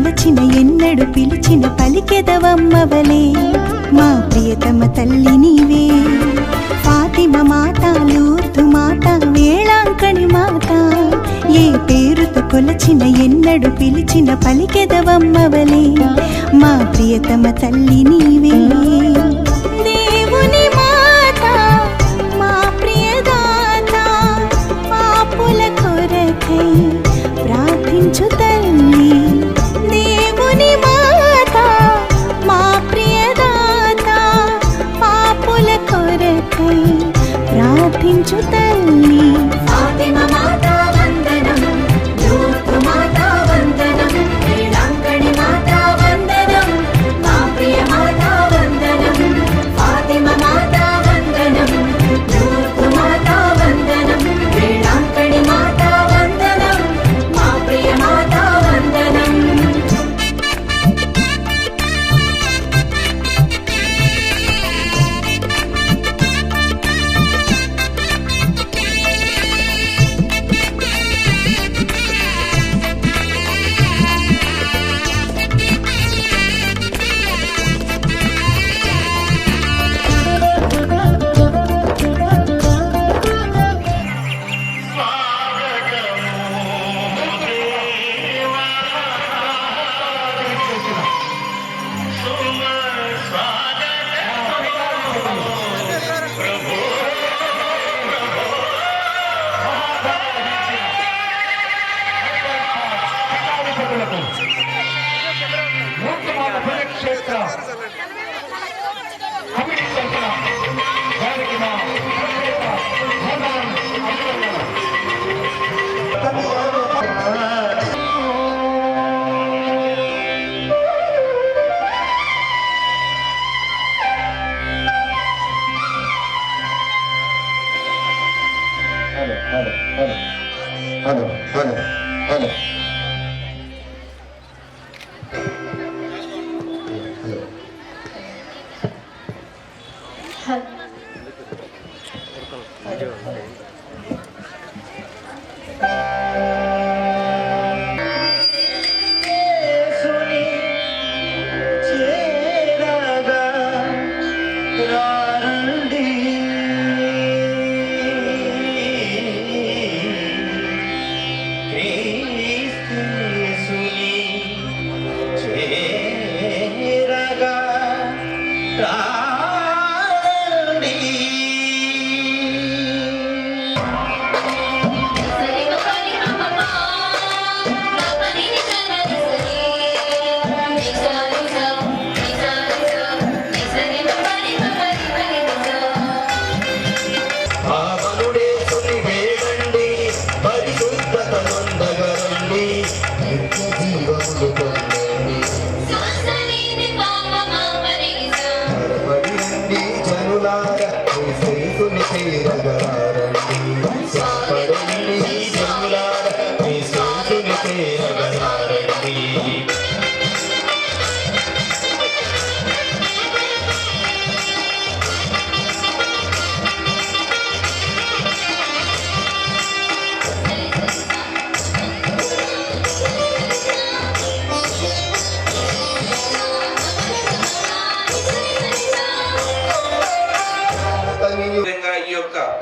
కొలచిన ఎన్నడు పిలిచిన పలికెదవమ్మవలే మా ప్రియతమ తల్లి నీవే ఫాతిమ మాత లూర్దు మాత వేళాంకణి మాత ఏ పేరుతో కొలచిన ఎన్నడు పిలిచిన పలికెదవమ్మవలే మా ప్రియతమ తల్లి నీవే దేవుని మాత మా ప్రియదాత పాపుల కొరకై ప్రార్థించు తల్లి దేవుని మాత మా ప్రియదాత పాపుల కొరకై ప్రార్థించు తల్లి ఫాతిమ మాత వందనం లూర్దు మాత వందనం వేళాంకణి మాత వందనం మా ప్రియ మాత వందనం ఫాతిమ మాత వందనం లూర్దు మాత వందనం వేళాంకణి మాత వందనం మా ప్రియ మాత వందనం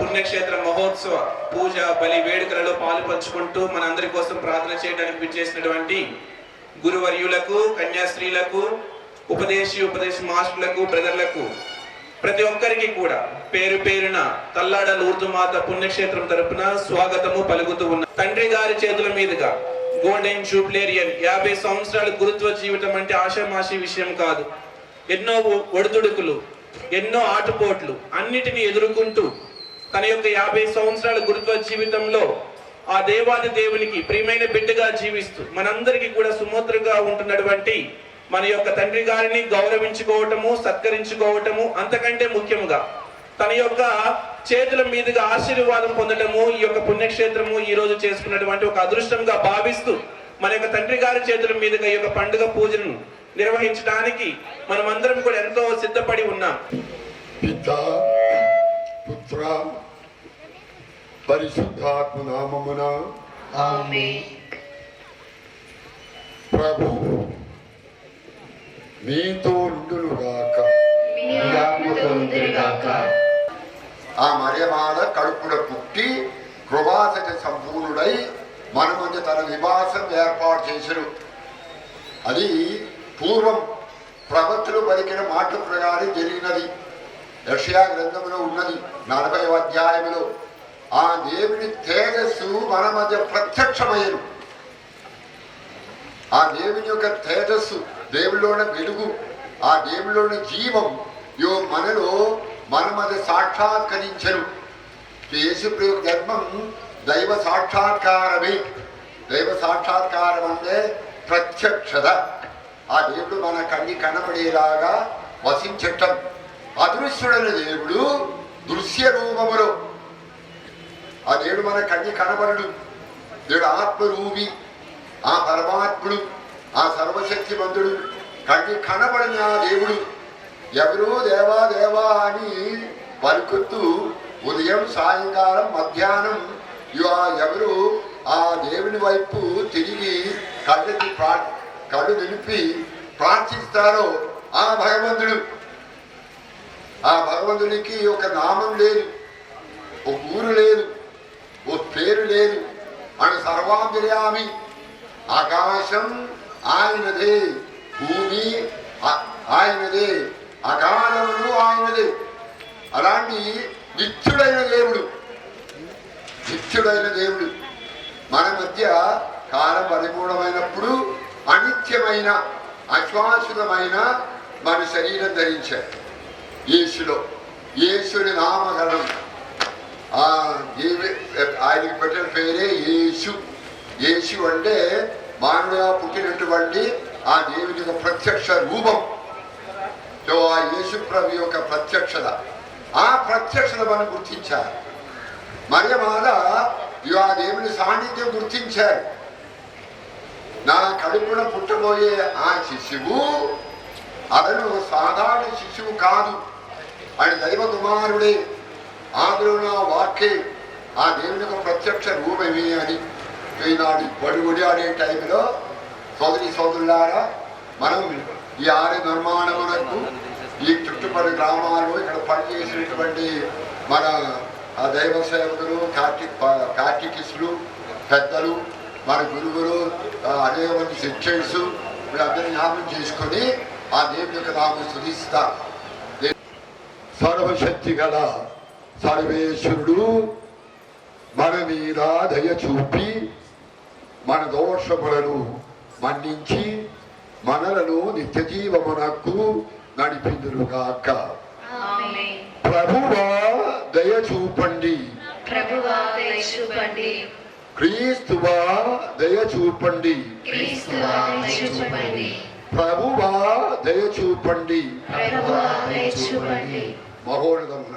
పుణ్యక్షేత్ర మహోత్సవ పూజ బలి వేడుకలలో పాలు పంచుకుంటూ మనందరి కోసం ప్రార్థన చేయడానికి విచ్చేసినటువంటి గురువర్యులకు కన్యాస్త్రీలకు ఉపదేశ మాస్టర్లకు బ్రదర్లకు ప్రతి ఒక్కరికి కూడా పేరు పేరున తల్లాడ లూర్దు మాత పుణ్యక్షేత్రం తరపున స్వాగతము పలుకుతూ ఉన్న తండ్రి గారి చేతుల మీదుగా గోల్డెన్ జూబ్లేరియన్ 50 సంవత్సరాల గురుత్వ జీవితం అంటే ఆషామాషి విషయం కాదు. ఎన్నో ఒడిదుడుకులు, ఎన్నో ఆటుపోట్లు అన్నిటిని ఎదుర్కొంటూ తన యొక్క 50 సంవత్సరాల గురుత్వ జీవితంలో ఆ దేవాది దేవునికి ప్రియమైన బిడ్డగా జీవిస్తూ మనందరికీ కూడా సుమూత్రంగా ఉంటున్నటువంటి మన యొక్క తండ్రి గారిని గౌరవించుకోవటము, సత్కరించుకోవటము, అంతకంటే ముఖ్యముగా తన యొక్క చేతుల మీదుగా ఆశీర్వాదం పొందటము ఈ యొక్క పుణ్యక్షేత్రము ఈ రోజు చేసుకున్నటువంటి ఒక అదృష్టంగా భావిస్తూ మన యొక్క తండ్రి గారి చేతుల మీదుగా ఈ యొక్క పండుగ పూజను నిర్వహించడానికి మనమందరం కూడా ఎంతో సిద్ధపడి ఉన్నాం. పితా పుత్ర పరిశుద్ధాత్మ నామమున ఆమేన్. ప్రభు మీతో ఉండునుగాక. మీ ఆత్మతో ఉండునుగాక. ఆ మరియమాల కడుపున పుట్టి కృపాసతి సంపూర్ణుడై మన మధ్య తన నివాసం ఏర్పాటు చేశారు. అది పూర్వం ప్రవక్తలు పలికిన మాట ప్రకారం జరిగినది. యెషయా గ్రంథంలో ఉన్నది 40వ అధ్యాయంలో. ఆ దేవుని తేజస్సు మన మధ్య ప్రత్యక్షమయ్యను. ఆ దేవుని యొక్క తేజస్సు, దేవులోని వెలుగు, ఆ దేవులోని జీవం మనలో మన మధ్య సాక్షాత్కరించను. యేసుప్రభు జన్మం దైవ సాక్షాత్కారమే. దైవ సాక్షాత్కారం అంటే ప్రత్యక్షత. ఆ దేవుడు మన కన్ని కనబడేలాగా వసించటం. అదృశ్యుడైన దేవుడు దృశ్య రూపములో. ఆ దేవుడు మన కన్ని కనబడు. దేవుడు ఆత్మరూపి. ఆ పరమాత్ముడు, ఆ సర్వశక్తిమంతుడు, కన్ని కనబడిన ఆ దేవుడు ఎవరు దేవా దేవా అని పలుకుతూ ఉదయం సాయంకాలం మధ్యాహ్నం ఎవరు ఆ దేవుని వైపు తిరిగి కళ్ళు నిలిపి ప్రార్థిస్తారో ఆ భగవంతుడు. ఆ భగవంతునికి ఒక నామం లేదు, ఒక ఊరు లేదు, ఓ పేరు లేదు. ఆయన సర్వాంతర్యామి. ఆకాశం ఆయనదే, భూమి ఆయనదే, అకాలములు ఆయనదే. అలాంటి నిత్యుడైన దేవుడు, నిత్యుడైన దేవుడు మన మధ్య కాలం పరిపూర్ణమైనప్పుడు అనిత్యమైన అశ్వాసుతమైన మన శరీరం ధరించారు. యేసులో యేసుని నామకరణం, ఆయనకి పెట్టిన పేరే యేసు. యేసు అంటే మానవుగా పుట్టినటువంటి ఆ దేవుని యొక్క ప్రత్యక్ష రూపం. ఆ యేసు ప్రభు యొక్క ప్రత్యక్షత, ఆ ప్రత్యక్షత మనం గుర్తించారు. మరియమాల ఆ దేవుని సాన్నిధ్యం గుర్తించారు. నా కడుపున పుట్టబోయే ఆ శిశువు అతను సాధారణ శిశువు కాదు, ఆయన దైవ కుమారుడే. ఆదిలో నా వాక్యే ఆ దేవుని యొక్క ప్రత్యక్ష రూపమే అని ఈనాడు బడుగుడి ఆడే టైంలో సోదరులారా, మనం ఈ ఆలయ నిర్మాణమునకు ఈ చుట్టుపక్కల గ్రామాల్లో ఇక్కడ పనిచేసినటువంటి మన ఆ దైవ సేవకులు, కార్టికిస్టులు, పెద్దలు, మన గురువులు, అనేక మంది శిక్షన్స్ వీళ్ళందరినీ జ్ఞాపకం చేసుకొని ఆ దేవుని యొక్క నామం స్తుతిస్తా. సర్వశక్తి గల సర్వేశ్వరుడు మన మీద దయ చూపి మన దోషములను మన్నించి మనలను నిత్య జీవమునకు నడిపిందురుగాక. ప్రభువా దయ చూపండి, ప్రభువా దయ చూపండి, క్రీస్తువా దయ చూపండి, క్రీస్తువా దయ చూపండి, ప్రభువా దయ చూపండి, ప్రభువా దయ చూపండి. మహోన్నతమున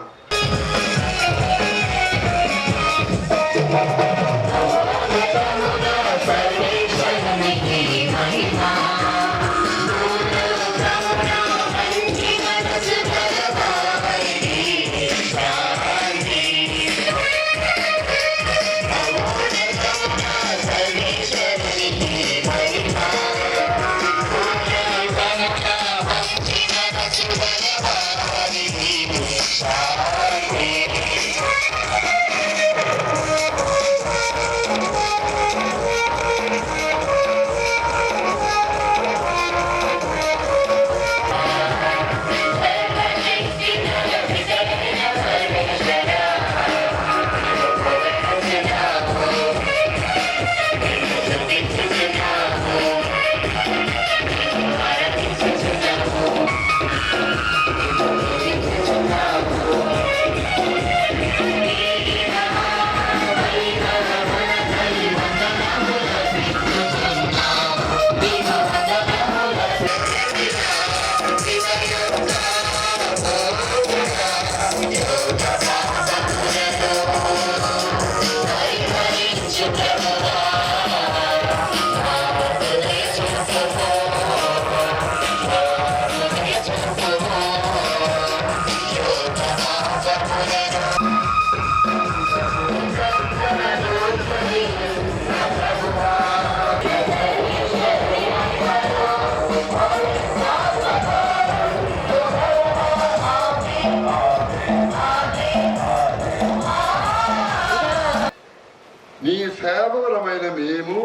నీ సేవకులమైన మేము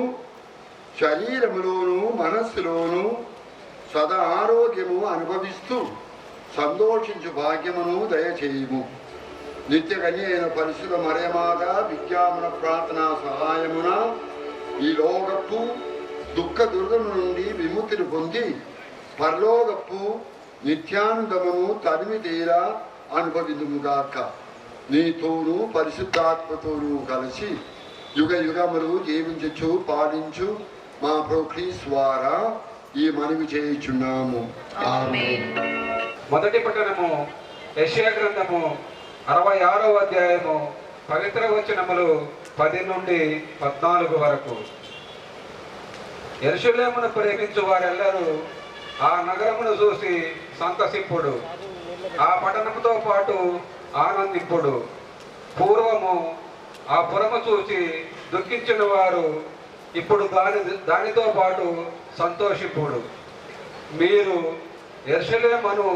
శరీరములోను మనస్సులోను సదా ఆరోగ్యము అనుభవిస్తూ సంతోషించు భాగ్యమును దయచేయము. నిత్య కన్య అయిన పరిశుద్ధ మరియమాత విజ్ఞాపన ప్రార్థనా సహాయమున ఈ లోకపు దుఃఖ దుర్గము నుండి విముక్తిని పొంది పరలోకపు నిత్యానందమును తరిమి తీరా అనుభవిందుముగాక. నీతోనూ పరిశుద్ధాత్మతోనూ కలిసి యుగ యుగములు జీవించచ్చు పాలించు మా ప్రభు క్రీస్తు ద్వారా ఈ మనవి చేయుచున్నాము. ఆమేన్. మొదటి పట్టణము యెషయా గ్రంథము 66వ అధ్యాయము పవిత్ర వచనములు 10 నుండి 14 వరకు. యెరూషలేమును ప్రేమించు వారెల్లరూ ఆ నగరమును చూసి సంతసింపుడు, ఆ పట్టణముతో పాటు ఆనందింపుడు. పూర్వము ఆ పురము చూసి దుఃఖించిన వారు ఇప్పుడు దానితో పాటు సంతోషింపుడు. మీరు యెరూషలేమును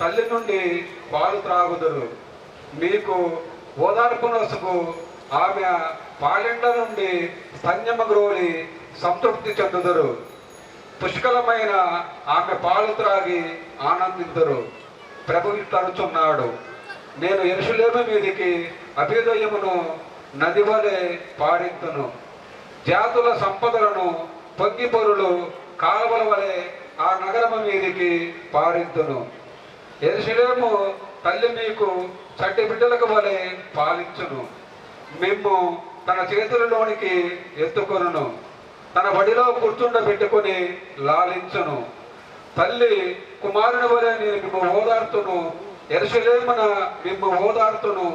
తల్లి నుండి పాలు త్రాగుదురు, మీకు ఓదార్పునొసగు ఆమె పాలెండ నుండి స్తన్యము గ్రోలి సంతృప్తి చెందుదురు. పుష్కలమైన ఆమె పాలు త్రాగి ఆనందింతురు. ప్రభువు తరుచున్నాడు, నేను యెరూషలేము మీదికి అభ్యుదయమును నది వలె పారింతును, జాతుల సంపదలను పొంగి పొరులు కాలువల వలె ఆ నగరము మీదికి పారింతును. యెరూషలేము తల్లి మీకు చట్టి బిడ్డలకు వలె పాలించును, మిమ్ము తన చేతులలోనికి ఎత్తుకొనును, తన బడిలో కూర్చుండబెట్టుకుని లాలించును. తల్లి కుమారుని వలె నేను మిమ్ము ఓదార్తును, యెరూషలేమున మిమ్ము ఓదార్తును.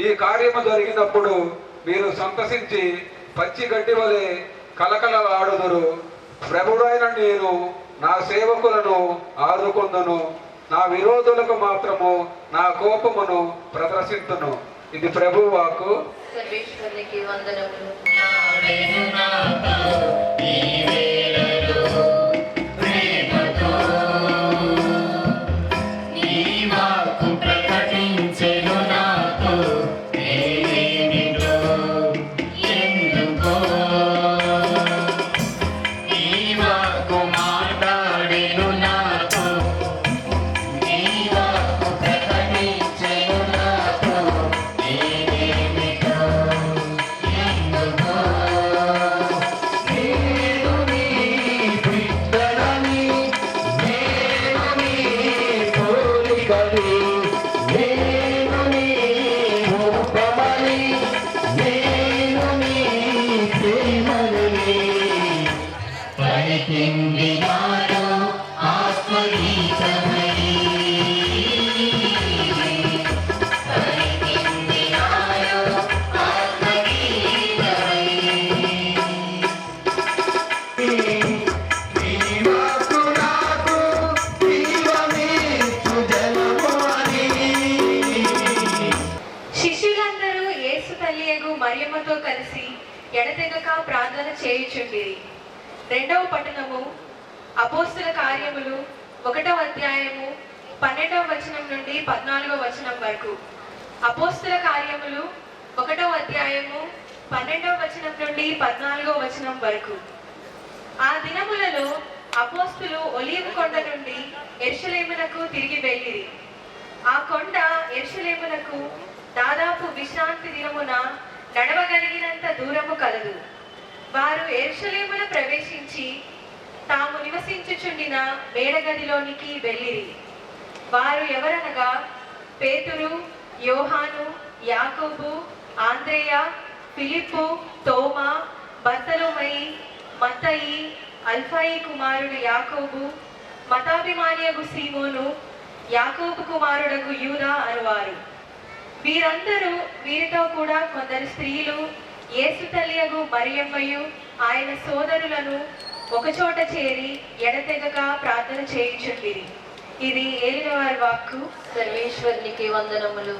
ఈ కార్యము జరిగినప్పుడు మీరు సంతసించి పచ్చి గడ్డి వలె కలకలలాడుదురు. ప్రభుడైన నేను నా సేవకులను ఆదుకొందును, నా విరోధులకు మాత్రము నా కోపమును ప్రదర్శింతును. ఇది ప్రభువు వాక్కు. సర్వేశ్వరునికి వందనములు. శిష్యులందరూ యేసు తల్లియగు మరియమ్మతో కలిసి ఎడతెగక ప్రార్థన చేయుచుండిరి. 2వ పట్టణము అపోస్తుల కార్యములు 1వ అధ్యాయము 12వ వచనం నుండి 14వ వచనం వరకు. అపోస్తుల కార్యములు 1వ అధ్యాయము 12వ వచనం నుండి 14వ వచనం వరకు. ఆ దినములలో అపోస్తులు ఒలీవ కొండ నుండి యెరూషలేమునకు తిరిగి వెళ్ళిరి. ఆ కొండ యెరూషలేమునకు దాదాపు విశ్రాంతి దినమున నడవగలిగినంత దూరము కలదు. వారు యెరూషలేమును ప్రవేశించి తాము నివసించుచుండిన మేడగదిలోనికి వెళ్ళిరి. వారు ఎవరనగా పేతురు, యోహాను, యాకోబు, ఆంద్రేయ, ఫిలిప్పు, తోమా, బర్తలోమయి, మత్తయి, అల్ఫాయి కుమారుడు యాకోబు, మతాభిమానియగు సీమోను, యాకోబు కుమారుడగు యూదా అనువారు. వీరితో కూడా కొందరు స్త్రీలు యేసు తల్లియగు మరియమ్మయు ఆయన సోదరులను ఒకచోట చేరి ఎడతెగక ప్రార్థన చేయుచుండిరి. ఇది ఏలినవారి వాక్కు. సర్వేశ్వరునికి వందనములు.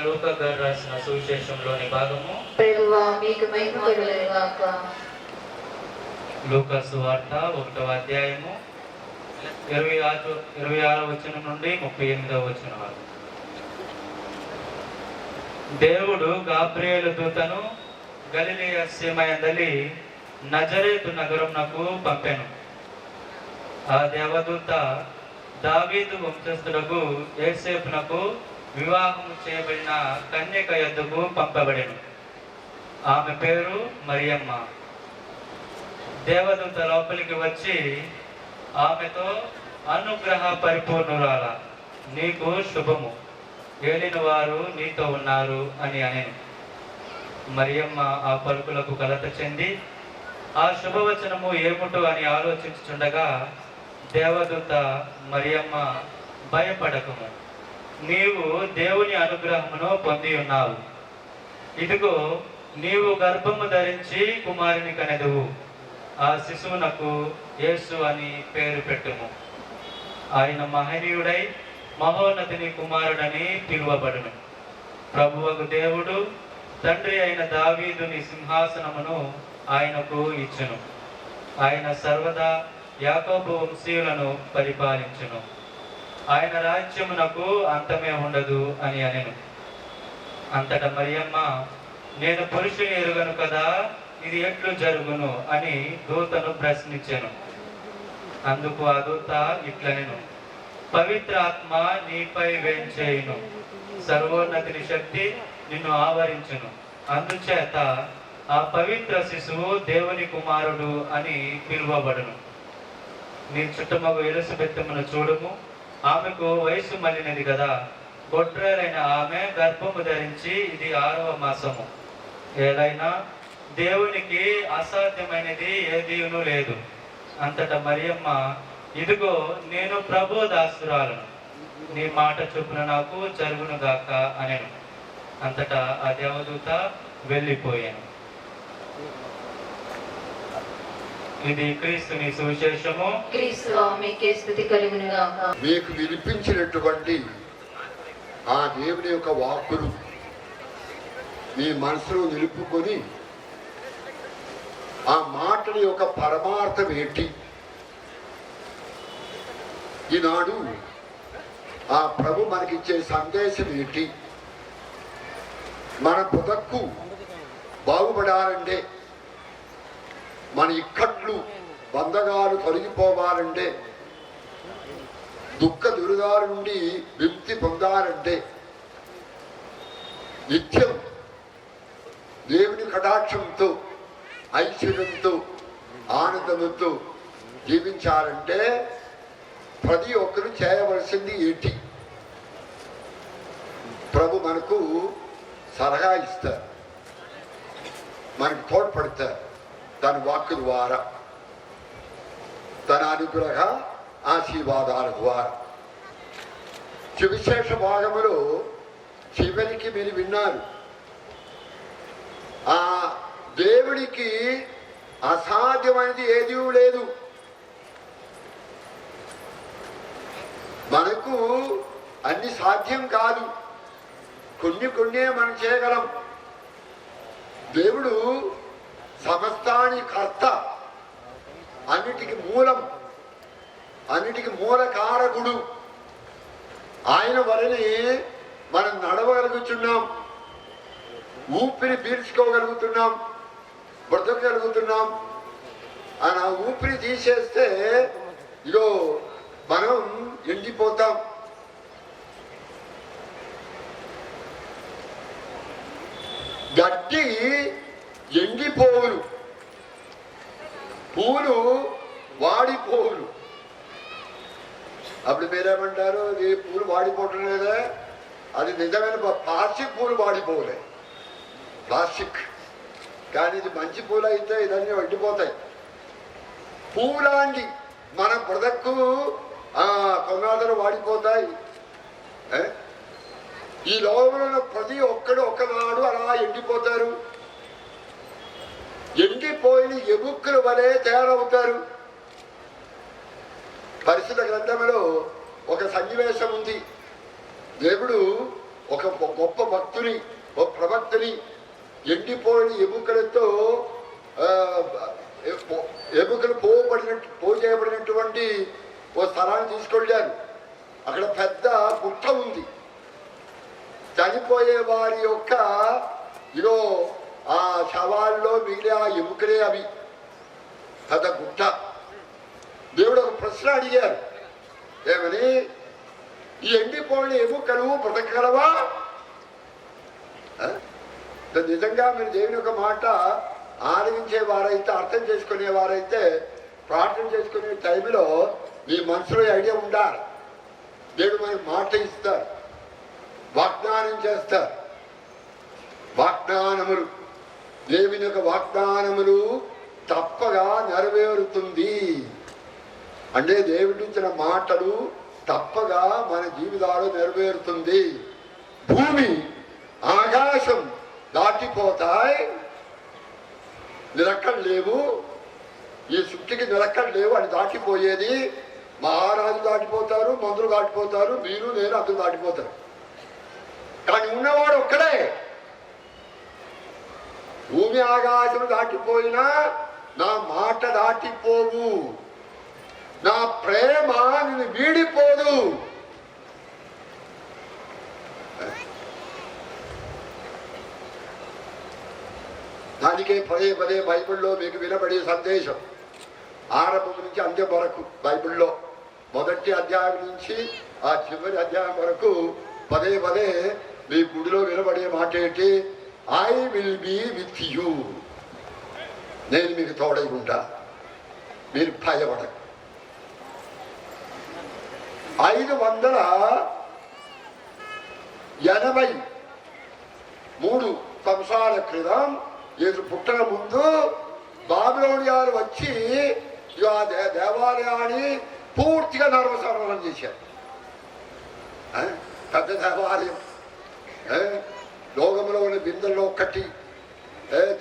లూకా గారు రాసిన సువిశేషంలోని భాగము. ప్రభువా మీకు మహిమ కలుగును గాక. లూకా సువార్త 1వ అధ్యాయము 26వ వచనం నుండి 38వ వచనం వరకు. దేవుడు గాబ్రియేలు దూతను గలిలయ సీమయందలి నజరేతు నగరమునకు పంపెను. ఆ దేవదూత దావీదు వంశస్థులకు యోసేపునకు వివాహము చేయబడిన కన్యక యొద్దకు పంపబడెను. ఆమె పేరు మరియమ్మ. దేవదూత లోపలికి వచ్చి ఆమెతో, అనుగ్రహ పరిపూర్ణురాల, నీకు శుభము, ఏలిన వారు నీతో ఉన్నారు అని అనెను. మరియమ్మ ఆ పలుకులకు కలత చెంది ఆ శుభవచనము ఏమిటో అని ఆలోచించుచుండగా దేవదూత, మరియమ్మ, భయపడకము, నీవు దేవుని అనుగ్రహమును పొంది ఉన్నావు. ఇదిగో, నీవు గర్భము ధరించి కుమారుని కనెదువు. ఆ శిశువునకు యేసు అని పేరు పెట్టుము. ఆయన మహనీయుడై మహోన్నతిని కుమారుడని పిలువబడును. ప్రభువకు దేవుడు తండ్రి అయిన దావీదుని సింహాసనమును ఆయనకు ఇచ్చును. ఆయన సర్వదా యాకోబు వంశీయులను పరిపాలించును. ఆయన రాజ్యమునకు అంతమే ఉండదు అని అనెను. అంతట మరియమ్మ, నేను పురుషుని ఎరుగను కదా, ఇది ఎట్లు జరుగును అని దూతను ప్రశ్నించెను. అందుకు ఆ దూత ఇట్లనెను, పవిత్ర ఆత్మ నీపై వేంచేయును, సర్వోన్నతిని శక్తి నిన్ను ఆవరించును. అందుచేత ఆ పవిత్ర శిశువు దేవుని కుమారుడు అని పిలువబడును. నీ చుట్టమగు ఎలిజబెత్తును చూడుము, ఆమెకు వయసు మళ్ళినది కదా. గొడ్రాలైన ఆమె గర్భము ధరించి ఇది 6వ మాసము. ఏదైనా దేవునికి అసాధ్యమైనది ఏదీను లేదు. అంతట మరియమ్మ, ఇదిగో నేను ప్రభు దాసురాలను, నీ మాట చొప్పున నాకు జరుగును గాక అనెను. అంతటా ఆ దేవదూత వెళ్ళిపోయాను. ఇది క్రీస్తుని సువిశేషము. క్రీస్తువా మీకే స్తుతి కలుగును గాక. మీకు వినిపించినటువంటి ఆ దేవుని యొక్క వాక్కులు మీ మనసులో నిలుపుకొని ఆ మాటల యొక్క పరమార్థం ఏంటి, ఈనాడు ఆ ప్రభు మనకిచ్చే సందేశం ఏంటి, మన బతుకు బాగుపడాలంటే, మన ఇక్కట్లు బంధగాలు తొలగిపోవాలంటే, దుఃఖ దురిదాల నుండి విముక్తి పొందాలంటే, నిత్యం దేవుని కటాక్షంతో ఐశ్వర్యంతో ఆనందంతో జీవించాలంటే ప్రతి ఒక్కరు చేయవలసింది ఏంటి? ప్రభు మనకు సలహా ఇస్తారు, మనకు తోడ్పడతారు తన వాక్కు ద్వారా, తన అనుగ్రహ ఆశీర్వాదాల ద్వారా. సువిశేష భాగములో చివరికి మీరు విన్నారు, ఆ దేవుడికి అసాధ్యమైనది ఏదీ లేదు. మనకు అన్ని సాధ్యం కాదు, కొన్నే మనం చేయగలం. దేవుడు సమస్తాని కర్త, అన్నిటికి మూలం, అన్నిటికి మూలకారకుడు. ఆయన వలనే మనం నడవగలుగుతున్నాం, ఊపిరి పీల్చుకోగలుగుతున్నాం, బ్రతకగలుగుతున్నాం. ఆయన ఊపిరి తీసేస్తే ఇగో మనం ఎండిపోతాం. గడ్డి ఎండిపోవులు, పూలు వాడిపోవులు. అప్పుడు మీరేమంటారు, ఈ పూలు వాడిపోవటం లేదా? అది నిజమైన ప్లాస్టిక్ పూలు వాడిపోలే, ప్లాస్టిక్. కానీ ఇది మంచి పూలు అయితే ఇదన్నీ ఎండిపోతాయి. పూలాంటి మన బ్రదక్కు కొన్నాళ్ళు వాడిపోతాయి. ఈ లోకంలో ప్రతి ఒక్కడు ఒకనాడు అలా ఎండిపోతారు. ఎండిపోయిన ఎముకల వలె తయారవుతారు. పరిశుద్ధ గ్రంథంలో ఒక సన్నివేశం ఉంది. దేవుడు ఒక గొప్ప భక్తుని, ఒక ప్రవక్తని ఎండిపోయిన ఎముకలతో ఎముకలు పోజేయబడినటువంటి ఓ స్థలాన్ని తీసుకెళ్ళారు. అక్కడ పెద్ద గుట్ట ఉంది. చనిపోయే వారి యొక్క ఇదో ఆ శవాల్లో మిగిలే ఆ ఎముకలే అవి. పెద్ద గుట్ట. దేవుడు ఒక ప్రశ్న అడిగారు, ఏమని? ఈ ఎండిపోయిన ఎముకలు బ్రతకగలవా? నిజంగా మీరు దేవుని యొక్క మాట ఆలకించేవారైతే, అర్థం చేసుకునేవారైతే, ప్రార్థన చేసుకునే టైంలో మీ మనసులో ఐడియా ఉండాలి. దేవుడు మనకి మాట ఇస్తారు, వాగ్దానం చేస్తారు. వాగ్దానములు, దేవుని యొక్క వాగ్దానములు తప్పగా నెరవేరుతుంది. అంటే దేవుడి ఇచ్చిన మాటలు తప్పగా మన జీవితాలు నెరవేరుతుంది. భూమి ఆకాశం దాటిపోతాయి, నిలక్కలు లేవు. ఈ సృష్టికి నిలక్కలు లేవు. అని దాటిపోయేది మహారాజు దాటిపోతారు, మంత్రులు దాటిపోతారు, మీరు నేను అందరూ దాటిపోతారు. కానీ ఉన్నవాడు ఒక్కడే. భూమి ఆకాశం దాటిపోయినా నా మాట దాటిపోవు, నా ప్రేమ నిన్ను వీడిపోదు. దానికే పదే పదే బైబిల్లో మీకు వినబడే సందేశం, ఆరంభం నుంచి అంత్యం వరకు బైబిల్లో మొదటి అధ్యాయం నుంచి ఆ చివరి అధ్యాయం వరకు పదే పదే మీ గుడిలో వినబడే మాట ఏంటి? I will be with you. నేను మీకు తోడై ఉంటా, మీరు భయపడకు. 583 సంవత్సరాల క్రితం యేసు పుట్టక ముందు బాబిలోనియాలు వచ్చి ఆ దేవాలయాన్ని పూర్తిగా నర్వసర్వనం చేశారు. పెద్ద దేవాలయం, లోకంలో ఉన్న బిందెల్లో ఒక్కటి,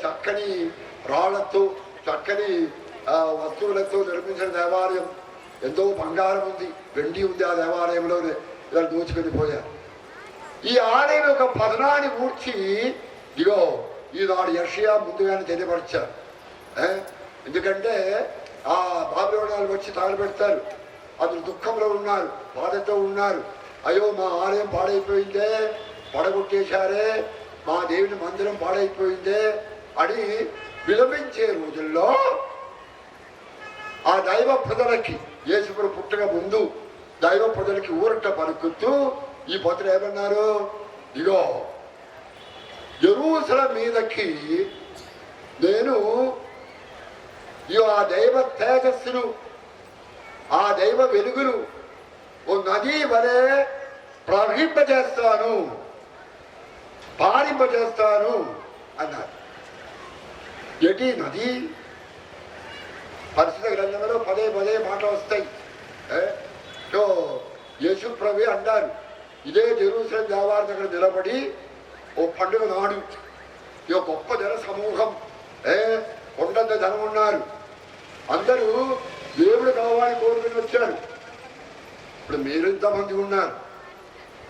చక్కని రాళ్లతో చక్కని వస్తువులతో నిర్మించిన దేవాలయం. ఎంతో బంగారం ఉంది, వెండి ఉంది ఆ దేవాలయంలోనే. ఇలా దోచుకొని పోయారు. ఈ ఆలయం యొక్క పతనాన్ని కూర్చి ఇగో ఈనాడు యెషయా ముందుగానే తెలియపరిచారు. ఎందుకంటే ఆ బాబిలోనియాలు వచ్చి తగలబెడతారు. అతను దుఃఖంలో ఉన్నారు, బాధతో ఉన్నారు. అయ్యో మా ఆలయం పాడైపోయిందే, పడగొట్టేశారే, మా దేవుని మందిరం పాడైపోయిందే అని విలపించే రోజుల్లో ఆ దైవ ప్రజలకి, యేసుప్రభు పుట్టక ముందు దైవ ప్రజలకి ఊరట పలుకుతూ ఈ పత్రులు ఏమన్నారు? ఇగో యెరూషలేము మీదకి నేను ఆ దైవ తేజస్సును, ఆ దైవ వెలుగును ఓ నది వలె ప్రవహింపజేస్తాను, పారింపజేస్తాను అన్నారు. ఎటి నది? పరిశుద్ధ గ్రంథంలో పదే పదే మాట వస్తాయి. సో యేసు ప్రభు అంటారు, ఇదే జెరూసలేం దేవాలయం దగ్గర నిలబడి ఓ పండుగ నాడు ఈ గొప్ప జన సమూహం, కొండంత జనం ఉన్నారు, అందరూ దేవుడు కావాలని కోరుకుని వచ్చారు. ఇప్పుడు మీరు ఇంతమంది ఉన్నారు,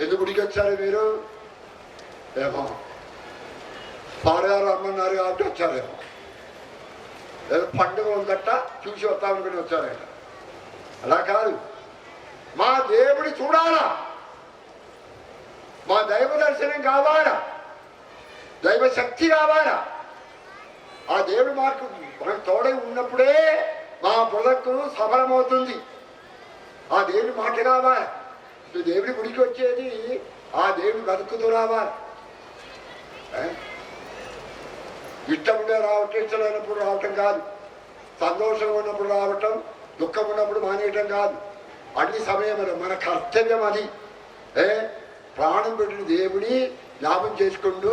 ఎందుకు గుడికి వచ్చారు మీరు? ఏమో పాడగారు అమ్మన్నారు కాబట్టి వచ్చారేమో, లేదా పండుగ ఉందట చూసి వస్తామనుకుని వచ్చారట. అలా కాదు, మా దేవుడి చూడాలా, మా దైవ దర్శనం కావాలా, దైవ శక్తి కావాలా. ఆ దేవుడి మనకు తోడై ఉన్నప్పుడే మా బ్రతుకు సఫలమవుతుంది. ఆ దేవుడి మాట కావాలి. దేవుడి గుడికి వచ్చేది ఆ దేవుడి బతుకుతూ రావాలి. ఇష్టం ఉండే రావటం, ఇష్టం లేనప్పుడు రావటం కాదు, సంతోషం ఉన్నప్పుడు రావటం, దుఃఖం ఉన్నప్పుడు మానేయటం కాదు. అన్ని సమయంలో మన కర్తవ్యం అది. ప్రాణం పెట్టిన దేవుని జ్ఞాపం చేసుకుంటూ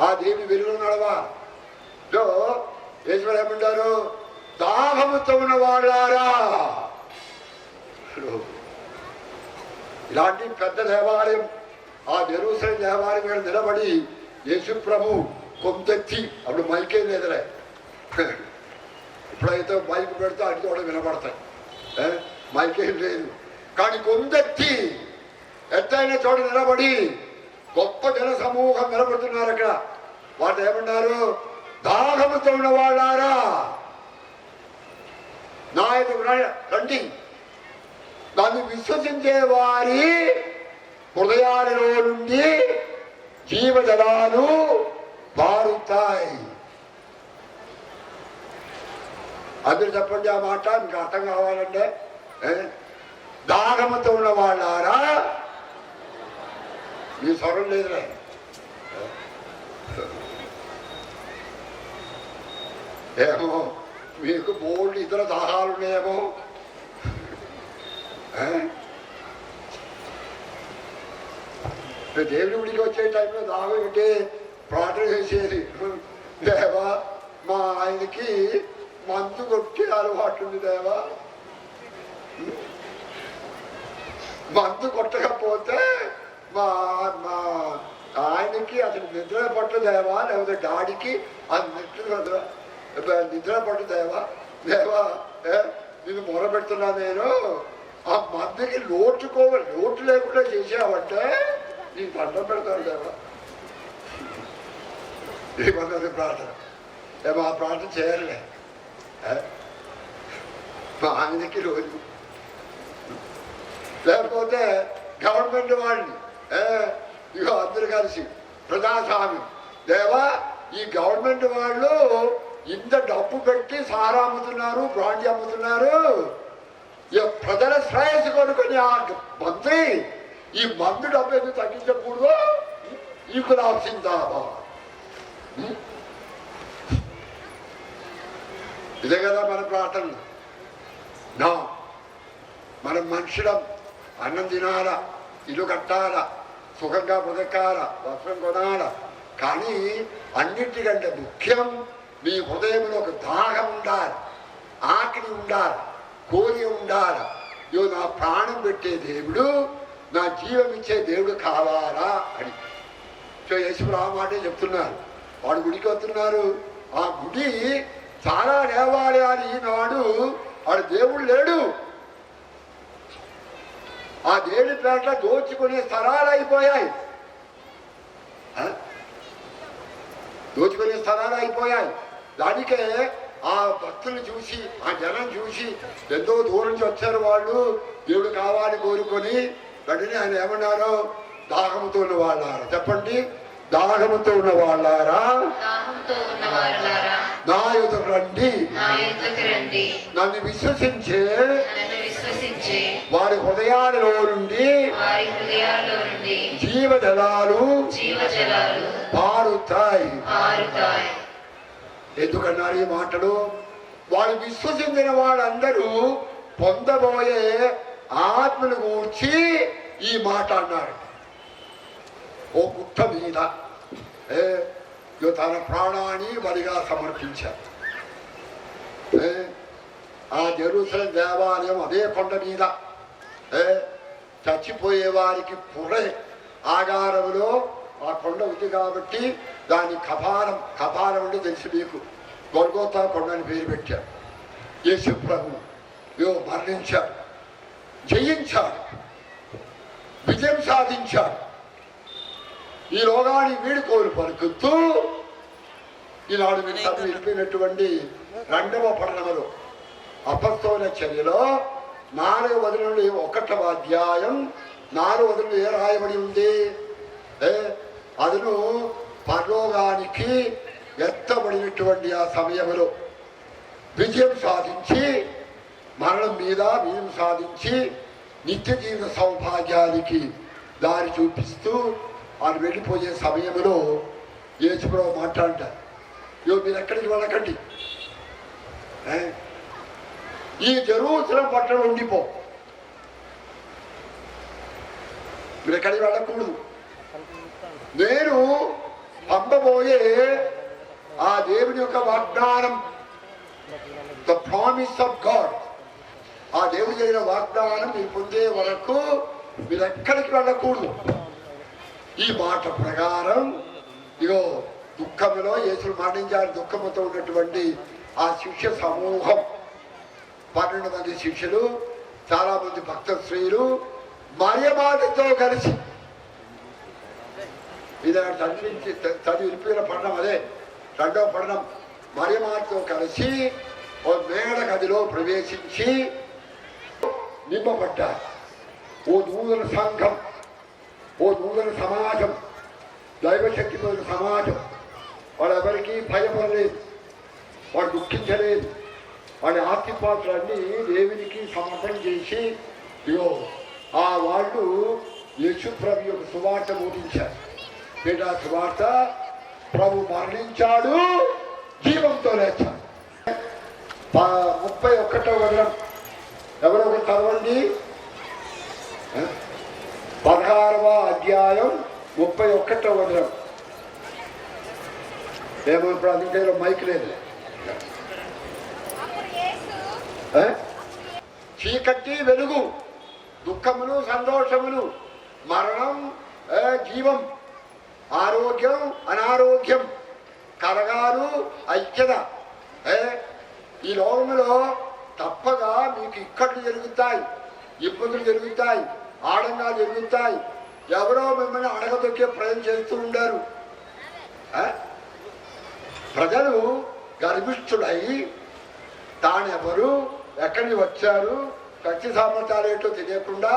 ఆ దేవుని వెలుగులో నడవా. ఈశ్వరు ఏమంటారు? దాహముతో ఉన్న వాళ్ళారా. ఇలాంటి పెద్ద దేవాలయం, ఆ జెరూసలేం దేవాలయం మీద నిలబడి యేసు ప్రభు కొంతెత్తి, అప్పుడు మైకే లేదులే, ఇప్పుడైతే మైక్ పెడితే అటు కూడా వినపడతాయి, మైకేం లేదు. కానీ కొందెత్తి ఎత్తైన చోట నిలబడి గొప్ప జన సమూహం నిలబడుతున్నారు. అక్కడ వాళ్ళు ఏమన్నారు? దాహముతో ఉన్న వాళ్ళారా నా ఎదుగు రండి. నన్ను విశ్వసించే వారి హృదయాలలో నుండి జీవజలాలు పారుతాయి. అందరూ చెప్పండి ఆ మాట, మీకు అర్థం కావాలంటే. దాహముతో ఉన్న వాళ్ళారా, మీ స్వరం లేదులే. ఏమో మీకు బోల్డ్ ఇతర దాహాలు ఉన్నాయేమో. దేవుడి గుడికి వచ్చే టైంలో దాహం ఉంటే ప్రార్థన చేసేది. దేవా మా ఆయనకి మందు కొట్టే అలవాటు ఉంది దేవా, మందు కొట్టకపోతే మా మా ఆయనకి అసలు నిద్ర పట్టు దేవా, లేకపోతే డాడీకి అది నిద్ర పట్టు దేవా. దేవా నేను మొరబెడుతున్నా, నేను ఆ మందుకి లోటు లేకుండా చేసావంటే నీకు దండం పెడతాను దేవా. ఏమన్నది ప్రార్థన? ఏమో ఆ ప్రార్థన చేయలే మా ఆయనకి రోజు. లేకపోతే గవర్నమెంట్ వాళ్ళని ఇగో అందరు కలిసి ప్రజాస్వామ్యం, దేవా ఈ గవర్నమెంట్ వాళ్ళు ఇంత డబ్బు పెట్టి సారా అమ్ముతున్నారు, బ్రాండీ అమ్ముతున్నారు, ఇక ప్రజల శ్రేయస్సు కొనుక్కొని ఆ మంత్రి ఈ మందు డబ్బు ఎందుకు తగ్గించకూడదు, ఈకు రాసిందాబా. ఇదే కదా మన ప్రార్థనలు. నా మనం మనుషులం, అన్నం తినాలా, ఇల్లు కట్టాలా, సుఖంగా బ్రతకాలా, వస్త్రం కొనాలా. కానీ అన్నిటికంటే ముఖ్యం మీ హృదయంలో ఒక దాహం ఉండాలి, ఆకలి ఉండాలి, కోరిక ఉండాలి. ఇవో నా ప్రాణం పెట్టే దేవుడు, నా జీవం ఇచ్చే దేవుడు కావాలా అని. సో యేసుప్రభు ఆ మాటే చెప్తున్నారు. వాడు గుడికి వస్తున్నారు. ఆ గుడి చాలా దేవాలయాలు ఈనాడు వాడు దేవుడు లేడు. ఆ దేవుడి పేట దోచుకునే స్థలాలు అయిపోయాయి, దోచుకునే స్థలాలు అయిపోయాయి. దానికే ఆ భక్తులు చూసి, ఆ జనం చూసి ఎంతో దూరం నుంచి వచ్చారు వాళ్ళు, దేవుడు కావాలి కోరుకొని. వెంటనే ఆయన ఏమన్నారు? దాహంతో ఉన్న వాళ్ళారా, చెప్పండి, దాహంతో ఉన్న వాళ్ళారా నా ఎదురు రండి, నన్ను విశ్వసించే వారి హృదయాలలో నుండి జీవజలాలు పారుతాయి. ఎందుకన్నారు ఈ మాటలు? వాళ్ళు విశ్వసించిన వాళ్ళందరూ పొందబోయే ఆత్మను గూర్చి ఈ మాట అన్నారు. ఓ గుట్ట మీద తన ప్రాణాన్ని బలిగా సమర్పించారు. ఆ జెరూసలేం దేవాలయం అదే కొండ మీద చచ్చిపోయే వారికి పుర్రె ఆగారంలో ఆ కొండ ఉంది కాబట్టి దాని కపాలం అంటే తెలిసి మీకు గొల్గోతా కొండ అని పేరు పెట్టారు. యేసు ప్రభు మరణించాడు, జయించాడు, విజయం సాధించాడు. ఈ లోగాన్ని వీడుకోలు పలుకుతూ ఈనాడు వెళ్ళిపోయినటువంటి 2వ పట్టణంలో అపొస్తలుల చర్యలో 4వ వచనంలో 1వ అధ్యాయం 4వ వచనంలో ఏ రాయబడి ఉంది? అతను పరలోకానికి ఎత్తబడినటువంటి ఆ సమయంలో విజయం సాధించి, మరణం మీద విజయం సాధించి నిత్య జీవిత సౌభాగ్యానికి దారి చూపిస్తూ ఆయన వెళ్ళిపోయే సమయంలో యేసుప్రభు మాట్లాడారు, మీరు ఎక్కడికి వెళ్ళకండి, ఈ జెరూసలేం పట్టణం ఉండిపో, మీరు ఎక్కడికి వెళ్ళకూడదు. నేను పంపబోయే ఆ దేవుని యొక్క వాగ్దానం, ద ప్రామిస్ ఆఫ్ గాడ్, ఆ దేవుడు జరిగిన వాగ్దానం మీరు పొందే వరకు మీరు ఎక్కడికి వెళ్ళకూడదు. ఈ మాట ప్రకారం ఇగో దుఃఖంలో యేసుడు మరణించారు. దుఃఖంతో ఉన్నటువంటి ఆ శిష్య సమూహం 12 మంది శిష్యులు, చాలా మంది భక్త స్త్రీలు మరియమాతతో కలిసి ఇది చదివి వినిపిన పట్టణం, అదే రెండవ పట్టణం. మరియమాతతో కలిసి ఓ మేడ గదిలో ప్రవేశించి నింపబడ్డారు. ఓ నూతన సంఘం, ఓ నూతన సమాజం, దైవశక్తిపోయిన సమాజం. వాళ్ళెవరికీ భయపడలేదు, వాడు దుఃఖించలేదు. వాళ్ళ ఆస్తిపాత్రలన్నీ దేవునికి సమర్పణ చేసి ఇగో ఆ వాళ్ళు యేసు ప్రభు యొక్క సువార్త బోధించారు. పేట సువార్త, ప్రభు మరణించాడు, జీవంతో లేచాడు. 31వ వచనం ఎవరో ఒకరు చదవండి. 16వ అధ్యాయం 31వ వచనం. ఏమో ఇప్పుడు అందుకే మైక్ లేదు. చీకటి వెలుగు, దుఃఖములు సంతోషములు, మరణం జీవం, ఆరోగ్యం అనారోగ్యం, కలగాలు ఐక్యత. ఈ లోకంలో తప్పగా మీకు ఇక్కట్లు జరుగుతాయి, ఇబ్బందులు జరుగుతాయి, ఆడంగాలు జరుగుతాయి. ఎవరో మిమ్మల్ని అడగదొక్కే ప్రయత్నం చేస్తూ ఉండారు. ప్రజలు గర్భిష్ఠుడై తానెవరు, ఎక్కడి నుంచి వచ్చారు, శక్తి సామర్థ్యాలు ఏంటో తెలియకుండా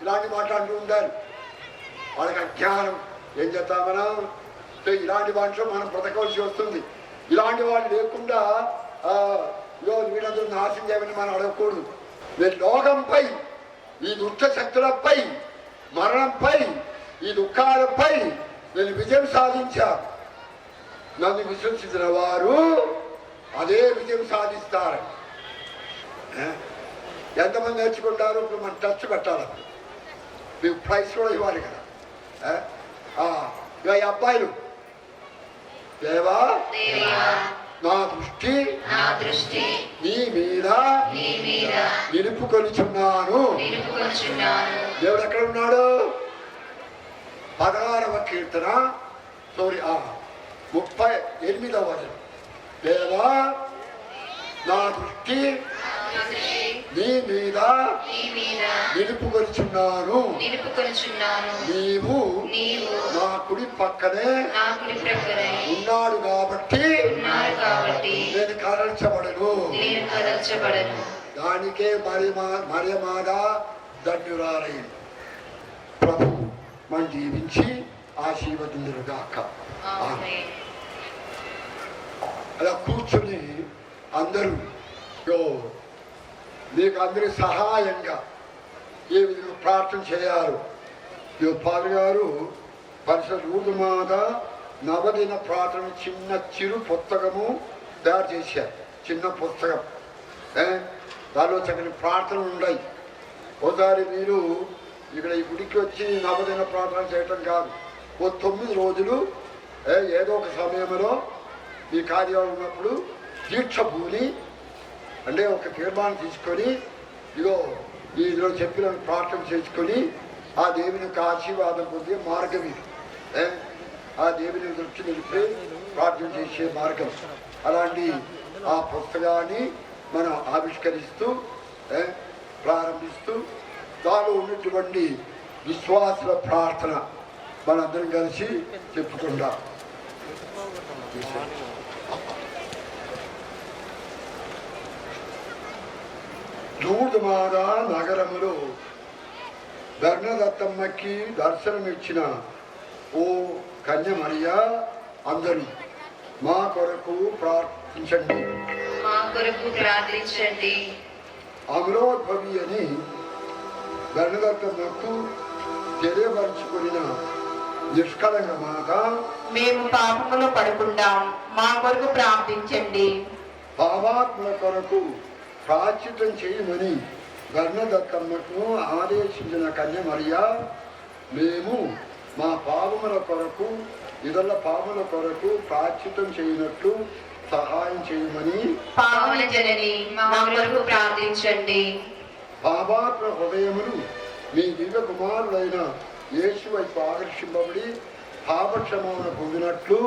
ఇలాంటి మాట్లాడుతూ ఉండాలి. వాళ్ళకి అజ్ఞానం. ఏం చేస్తాం మనం? ఇలాంటి వాటిలో మనం బ్రతకవలసి వస్తుంది. ఇలాంటి వాళ్ళు లేకుండా వీళ్ళందరూ నాశనం చేయమని మనం అడగకూడదు. నేను లోకంపై, ఈ దుష్ట శక్తులపై, మరణంపై, ఈ దుఃఖాలపై నేను విజయం సాధించాను. నన్ను విశ్వసించిన వారు అదే విజయం సాధిస్తారు. ఎంతమంది నేర్చుకుంటారు? ఇప్పుడు మనం టచ్ పెట్టాలి, మీకు ప్రైజ్ కూడా ఇవ్వాలి కదా. ఇక ఈ అబ్బాయిలు, దేవా నా దృష్టి నీ మీద నిలుపుకొనిచున్నాను. దేవుడు ఎక్కడ ఉన్నాడు? 16వ కీర్తన 38వ వచనం. దేవా నా దృష్టి నీ మీద నిలుపుకొనిచున్నాను. నీవు నా కుడి పక్కనే ఉన్నాడు కాబట్టి నేను కదల్చబడను. దానికే మరియమాత ధన్యురాలైంది. ప్రభు మనం జీవించి ఆశీర్వదించుగాక. అలా కూర్చుని అందరూ మీకు అందరి సహాయంగా ఏ విధంగా ప్రార్థన చేయాలి. పాలు గారు పరిషత్ ఊదుమాత నవదిన ప్రార్థన చిన్న చిరు పుస్తకము తయారు చేశారు. చిన్న పుస్తకం, దానిలో చక్కని ప్రార్థనలు ఉన్నాయి. ఒకసారి మీరు ఇక్కడ ఈ గుడికి వచ్చి నవదిన ప్రార్థన చేయటం కాదు, ఓ 9 రోజులు ఏదో ఒక సమయంలో మీ కార్యాలు ఉన్నప్పుడు దీక్ష పూని అంటే ఒక తీర్మానం తీసుకొని ఇదో ఇందులో చెప్పిన ప్రార్థన చేసుకొని ఆ దేవుని యొక్క ఆశీర్వాదం పొందే మార్గం ఇది. ఆ దేవుని దృష్టి నిలిపి ప్రార్థన చేసే మార్గం. అలాంటి ఆ పుస్తకాన్ని మనం ఆవిష్కరిస్తూ ప్రారంభిస్తూ దానిలో ఉన్నటువంటి విశ్వాసుల ప్రార్థన మనందరం కలిసి చెప్పుకుందాం. లూర్దుమాద నగరములో బెర్నదత్తమ్మకి దర్శనమిచ్చిన ఓ కన్య మరియా, అందరూ మా కొరకు ప్రార్థించండి. అమరోద్భవి అని బెర్నదత్తమ్మకు తెలియపరుచుకున్న నిష్కలంక మాత, మేము పాపములో పడకుండా మా కొరకు ప్రార్థించండి. పాపాత్మల కొరకు ప్రాచితం చేయమని బెర్నదత్తమ్మకు ఆదేశించిన కన్య మరియా, మేము మా పాపముల కొరకు ఇతరుల పాపముల కొరకు ప్రాచితం చేయనట్లు సహాయం చేయమని పావన జనని మా కొరకు ప్రార్థించండి. పాపాత్మ హృదయములు మీ దివ్య కుమారుడైన యేసు వైపు ఆకర్షింపబడి పాపక్షమాపణ పొందినట్లు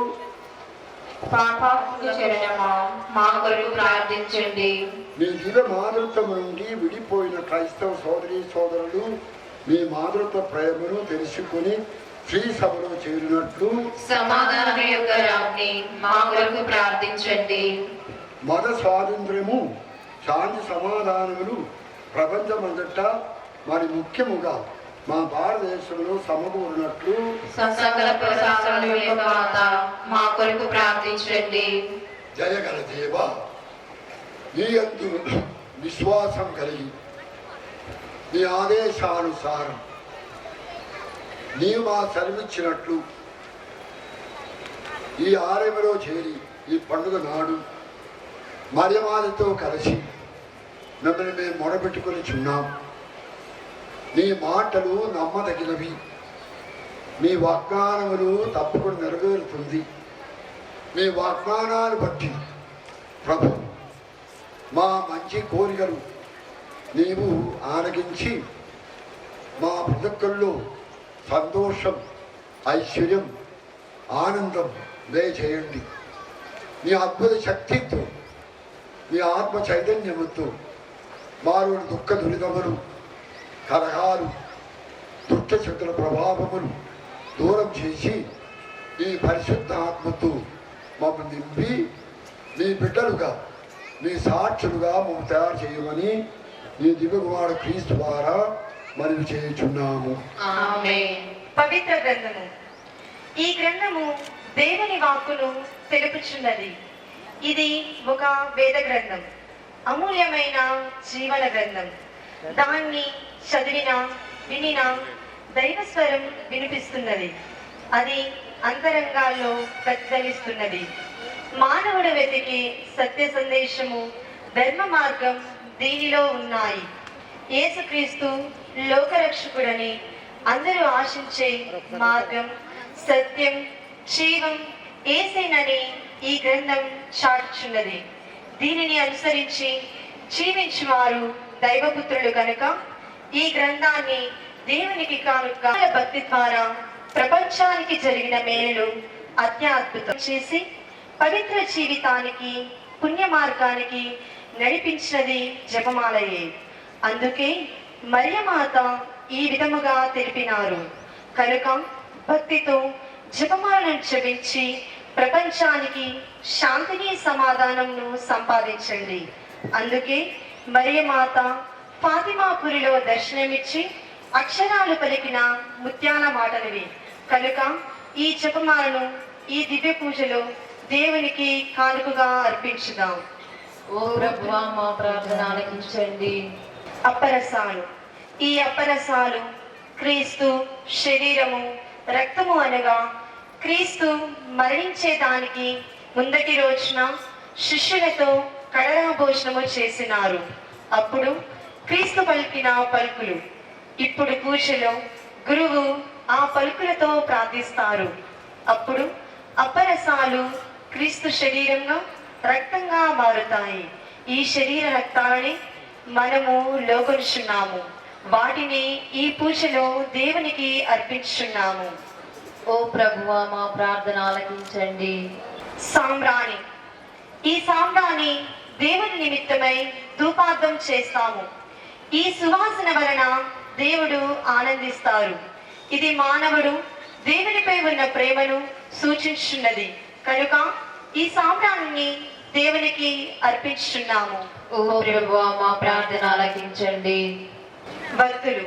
మా కొరకు ప్రార్థించండి. మీ దివ్య మాతృత్వం నుండి విడిపోయిన క్రైస్తవ సోదరి సోదరులు మీ మాతృత్వ ప్రేమను తెలుసుకుని శ్రీ సభలో చేరినట్లు సమాధానం యొక్క రాజ్ఞి మా కొరకు ప్రార్థించండి. మత స్వాతంత్ర్యము, శాంతి సమాధానములు ప్రపంచమంతటా మరి ముఖ్యముగా మా భారతదేశంలో సమకూరినట్లు సకల ప్రసాదముల యొక్క మాత మా కొరకు ప్రార్థించండి. జయగల దేవ, నీ యందు విశ్వాసం కలిగి నీ ఆదేశానుసారం నీవు మా సెలవిచ్చినట్లు ఈ ఆలయంలో చేరి ఈ పండుగ నాడు మరియమాలతో కలిసి మిమ్మల్ని మేము మొరపెట్టుకొని చున్నాం. నీ మాటలు నమ్మదగినవి, మీ వాగ్దానములు తప్పకుండా నెరవేరుతుంది. మీ వాగ్దానాన్ని బట్టి ప్రభు మా మంచి కోరికలు నీవు ఆరగించి మా బ్రతుకుల్లో సంతోషం, ఐశ్వర్యం, ఆనందం దయచేయండి. నీ అద్భుత శక్తితో, నీ ఆత్మ చైతన్యముతో మారు దుఃఖ దురితములు, కలహాలు, దుష్ట శక్తుల ప్రభావములు దూరం చేసి నీ పరిశుద్ధ ఆత్మతో మమ్మల్ని నింపి నీ బిడ్డలుగా, నీ సాక్షులుగా మమ్మల్ని తయారు చేయమని నీ దివ్యకుమారుడు క్రీస్తు ద్వారా మనవి చేయుచున్నాము. ఆమేన్. పవిత్ర గ్రంథము. ఈ గ్రంథము దేవుని వాక్కును తెలుపుచున్నది. ఇది ఒక వేద గ్రంథం, అమూల్యమైన జీవన గ్రంథం. దాన్ని చదివినా వినినా దైవస్వరం వినిపిస్తున్నది. అది అంతరంగాల్లో ప్రతిధ్వనిస్తున్నది. మానవుడు వెతికి సత్య సందేశము, ధర్మ మార్గం దీనిలో ఉన్నాయి. యేసుక్రీస్తు లోకరక్షకుడని అందరూ ఆశించే మార్గం, సత్యం, జీవం యేసేనని ఈ గ్రంథం చాటుచున్నది. దీనిని అనుసరించి జీవించువారు దైవపుత్రులు కనుక ఈ గ్రంథాన్ని దేవునికి కానుక భక్తి ద్వారా ప్రపంచానికి జరిగిన మేలు అత్యద్భుతం చేసి పవిత్ర జీవితానికి, పుణ్య మార్గానికి నడిపించినది జపమాలయే. అందుకే మరియమాత ఈ విధముగా తెలిపినారు. కనుక భక్తితో జపమాలను జపించి ప్రపంచానికి శాంతిని, సమాధానంను సంపాదించండి. అందుకే మరియమాత ఫాతిమాపురిలో దర్శనమిచ్చి అక్షరాలు పలికిన ముత్యాల మాటలవి. కనుక ఈ జపమాలను ఈ దివ్య పూజలో దేవునికి కానుకగా అర్పించుదాం. ఓ ప్రభువా, మా ప్రార్థన ఆలకించండి. అప్పరసాలు. ఈ అప్పరసాలు క్రీస్తు శరీరము, రక్తము అనగా క్రీస్తు మరణించేదానికి ముందటి రోజున శిష్యులతో కడరా భోజనము చేసినారు. అప్పుడు క్రీస్తు పలికిన పలుకులు. ఇప్పుడు పూజలో గురువు ఆ పలుకులతో ప్రార్థిస్తారు. అప్పుడు అప్పరసాలు క్రీస్తు శరీరంగా, రక్తంగా మారుతాయి. ఈ శరీర రక్తాలని మనము లోకొనుచున్నాము. వాటిని ఈ పూజలో దేవునికి అర్పించుచున్నాము. ఓ ప్రభువా, మా ప్రార్థన ఆలకించండి. సాంబ్రాణి. ఈ సాంబ్రాణి దేవుని నిమిత్తమై ధూపార్థం చేస్తాము. ఈ సువాసన వలన దేవుడు ఆనందిస్తారు. ఇది మానవుడు దేవునిపై ఉన్న ప్రేమను సూచించున్నది. కనుక ఈ సాంబ్రాణిని దేవునికి అర్పించుచున్నాము. ఓ ప్రభువా, మా ప్రార్థన ఆలకించండి. వత్తులు.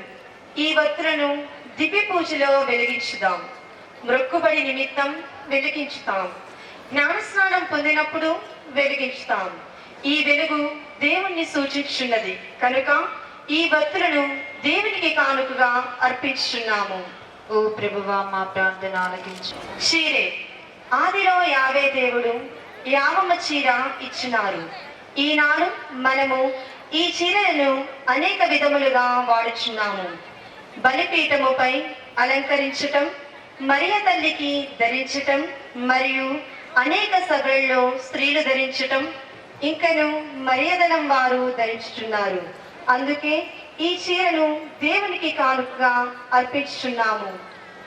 ఈ వత్తులను దివ్య పూజలో వెలిగించుదాం. మొక్కుబడి నిమిత్తం వెలిగించుతాం. జ్ఞానస్నానం పొందినప్పుడు వెలిగించుతాం. ఈ వెలుగు దేవుణ్ణి సూచించున్నది. కనుక ఈ వత్తులను దేవునికి కానుకగా అర్పించుచున్నాము. ఓ ప్రభువా, మా ప్రార్థన ఆలకించు. చీరే. ఆదిలో యావే దేవుడు యావమ్మ చీర ఇచ్చినారు. ఈనాడు మనము ఈ చీరలను అనేక విధములుగా వాడుచున్నాము. బలిపీఠముపై అలంకరించటం, మరియ తల్లికి ధరించటం, మరియు అనేక సభల్లో స్త్రీలు ధరించటం, ఇంకను మరియదనం వారు ధరించుచున్నారు. అందుకే ఈ చీరను దేవునికి కానుకగా అర్పించుచున్నాము.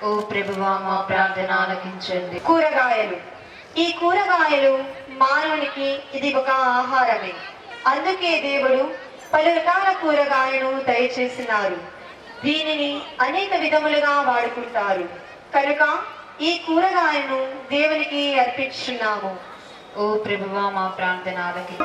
ఓ ప్రభువా, మా ప్రార్థన ఆలకించండి. కూరగాయలు. ఈ కూరగాయలు మానవునికి ఇది ఒక ఆహారమే. అందుకే దేవుడు పలు రకాల కూరగాయలను దయచేసినారు. దీనిని అనేక విధములుగా వాడుకుంటారు. కనుక ఈ కూరగాయను దేవునికి అర్పించున్నాము. ఓ ప్రభువా, మా ప్రార్థన ఆలకించు.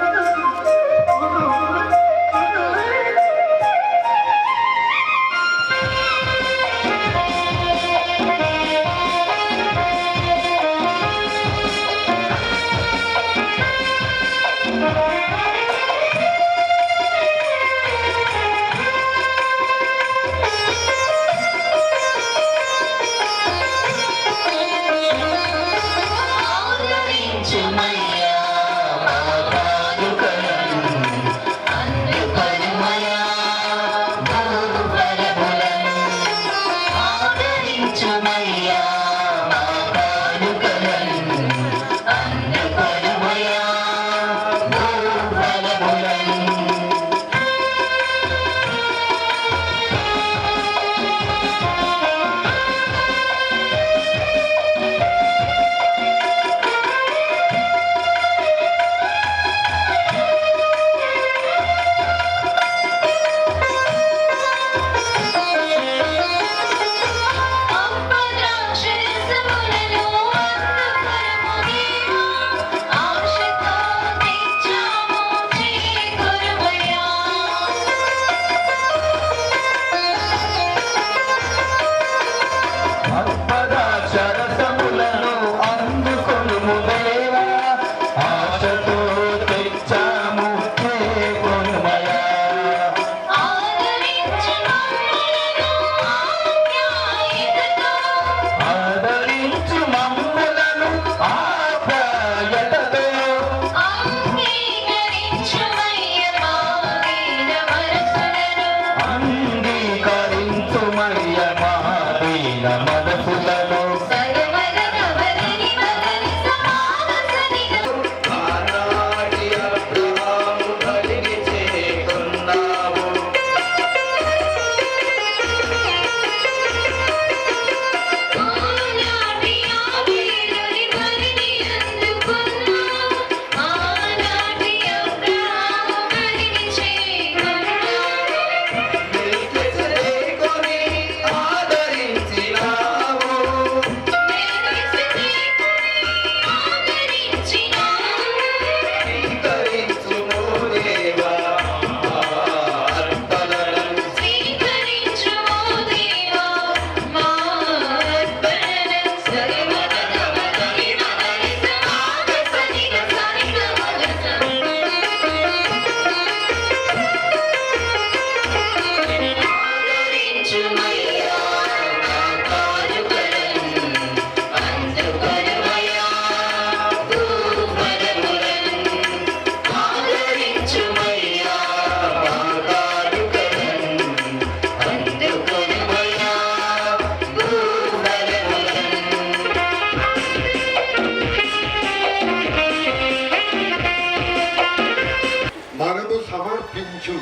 సమర్పించు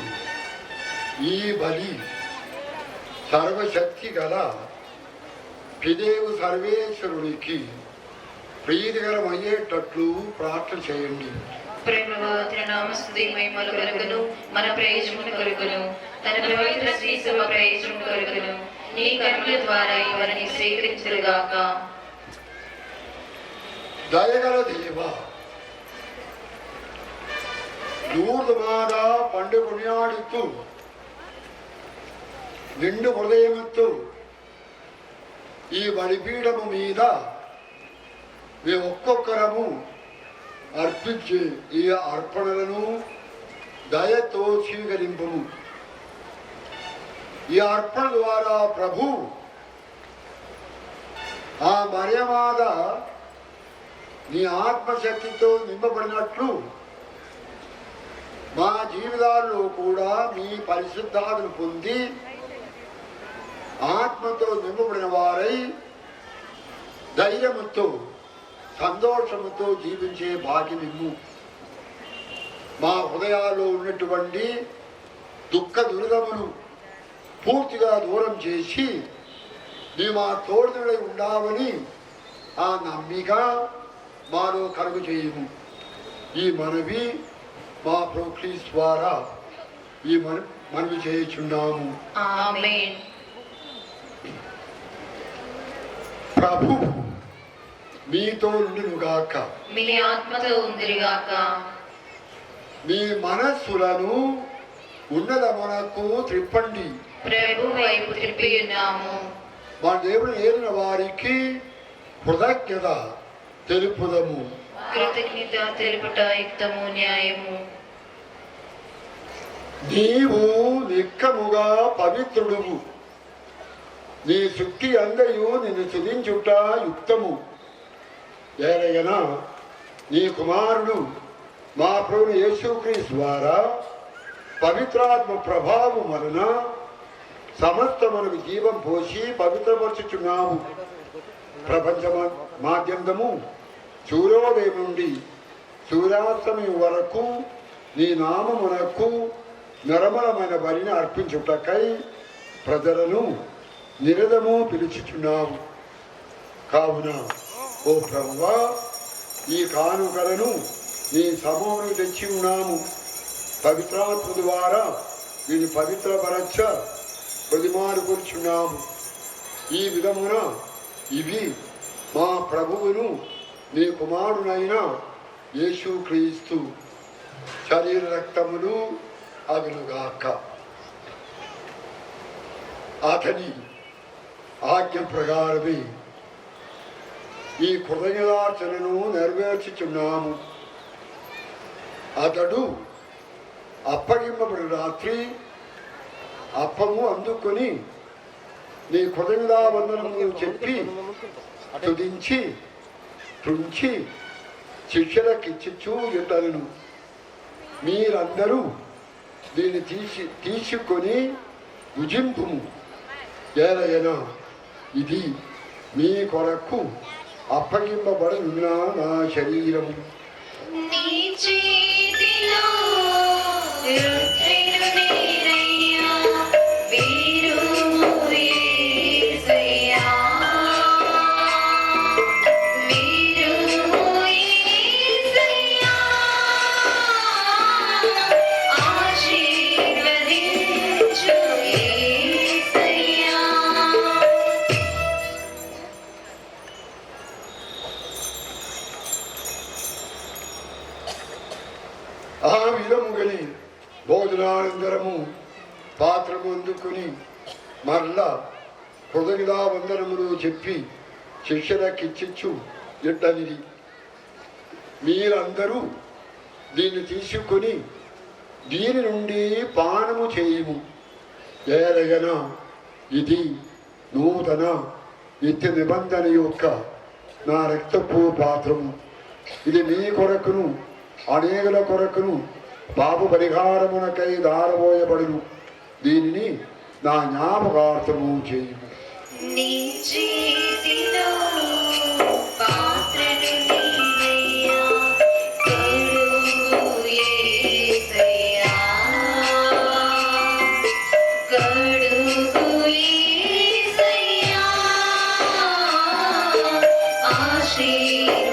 ఈ బలి సర్వశక్తి గల పిదేవు సర్వేశ్వరునికి ప్రీతికరమయ్యేటట్లు ప్రార్థన చేయండి. ప్రభువా, తన నామస్తుతి మహిమల కొరకును మన ప్రయోజనం కొరకును తన పవిత్ర శ్రీ సభ ప్రయోజనం కొరకును నీ కర్మల ద్వారా ఇవన్నీ స్వీకరించుగాక. దయగల దేవ, లూర్దు మాత పండు కొనియాడుతూ నిండు హృదయముతో ఈ బలిపీఠము మీద మేము ఒక్కొక్కరము అర్పించే ఈ అర్పణలను దయతో స్వీకరింపము. ఈ అర్పణ ద్వారా ప్రభు ఆ మరియమాత నీ ఆత్మశక్తితో నింపబడినట్లు మా జీవితాల్లో కూడా మీ పరిశుద్ధాలను పొంది ఆత్మతో నింపబడిన వారై ధైర్యముతో సంతోషముతో జీవించే భాగ్యమిమ్ము. మా హృదయాల్లో ఉన్నటువంటి దుఃఖ దురితమును పూర్తిగా దూరం చేసి నీ మా తోడుదలై ఉండాలని ఆ నమ్మిక మాలో కలుగు చేయము. ఈ మనవి మా ప్రభు క్రీస్తు ద్వారా ఈ మనవి చేయుచున్నాము. ఆమేన్. ప్రభు మీతో ఉండునుగాక. మీ ఆత్మతో ఉందిరిగాక. మీ మనస్సులను ఉన్నతమునకు త్రిప్పండి. ప్రభు వైపు త్రిప్పి ఉన్నాము. మా దేవుడు ఏలిన వారికి కృతజ్ఞత తెలుపుదము. కృతజ్ఞత తెలుపుట యుక్తము న్యాయము. నీవు నిక్కముగా పవిత్రుడువు. నీ శుద్ధి అందయు నిన్ను స్తుతించుట యుక్తము. ఏలయనా నీ కుమారుడు మా ప్రభువు యేసుక్రీస్తు ద్వారా పవిత్రాత్మ ప్రభావం వలన సమస్తమునకు జీవం పోసి పవిత్రపరచుచున్నాము. ప్రపంచ మాధ్యమము సూర్యోదయం నుండి సూర్యాస్తమయం వరకు నీ నామమునకు నిర్మలమైన బలిని అర్పించుటకై ప్రజలను నిరదము పిలుచుచున్నాము. కావున ఓ ప్రభువా, ఈ కానుకలను నీ సమూహం తెచ్చి ఉన్నాము. పవిత్రాత్మ ద్వారా దీన్ని పవిత్రపరచ ప్రతిమాను కూర్చున్నాము. ఈ విధమున ఇవి మా ప్రభువును నీ కుమారునైన యేసుక్రీస్తు శరీర రక్తములు అగునుగాక. అతని ఆజ్ఞ ప్రకారమే ఈ కృతజ్ఞతార్చనను నెరవేర్చుచున్నాము. అతడు అప్పగింపబడి రాత్రి అప్పము అందుకొని నీ కృతజ్ఞతావందనము చెప్పి స్తుతించి తుంచి శిష్యులకిచ్చుచూ ఉండను. మీరందరూ దీన్ని తీసుకొని భుజింపుము. ఏలైనా ఇది మీ కొరకు అప్పగింపబడనున్న నా శరీరము. నీ చేతిలో రుద్రెను నేనయ్యా, వీరుము యేసయ్యా, వీరుము యేసయ్యా, ఆశీర్వదించు యేసయ్యా. ఆ విధముగని భోజనానంతరము పాత్రము అందుకుని మరలా కృతజ్ఞతావందనములు చెప్పి శిష్యులకిచ్చిచ్చు ఇట్టనిది, మీరందరూ దీన్ని తీసుకొని దీని నుండి పానము చేయుము. ఏలయనా ఇది నూతన నిత్య నిబంధన యొక్క నా రక్తపు పాత్రము. ఇది మీ కొరకును అనేకుల కొరకును పాప పరిహారమునకై దారబోయబడును. దీనిని నా జ్ఞాపకార్థము చేయుము. నీ చేతిలో పాత్రను నీవయ్యా, కడుగు యేసయ్యా, కడుగు యేసయ్యా,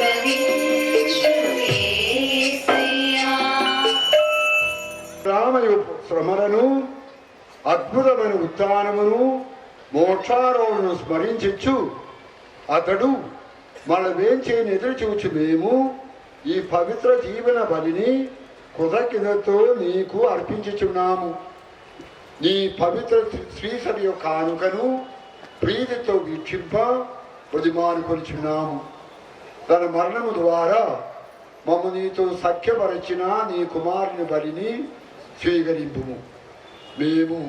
ఆశీర్వదించు యేసయ్యా. రామయు శ్రమలను అద్భుతమైన ఉత్థానమును మోక్షారోహణను స్మరించచ్చు అతడు మన వేంచేని ఎదురు చూచి మేము ఈ పవిత్ర జీవన బలిని కృతజ్ఞతతో నీకు అర్పించుచున్నాము. నీ పవిత్ర శ్రీసరి యొక్క కానుకను ప్రీతితో వీక్షింప ప్రతిమాను కొలుచున్నాము. తన మరణము ద్వారా మమ్మ నీతో సఖ్యపరచిన నీ కుమారుని బలిని స్వీకరింపుము. మేము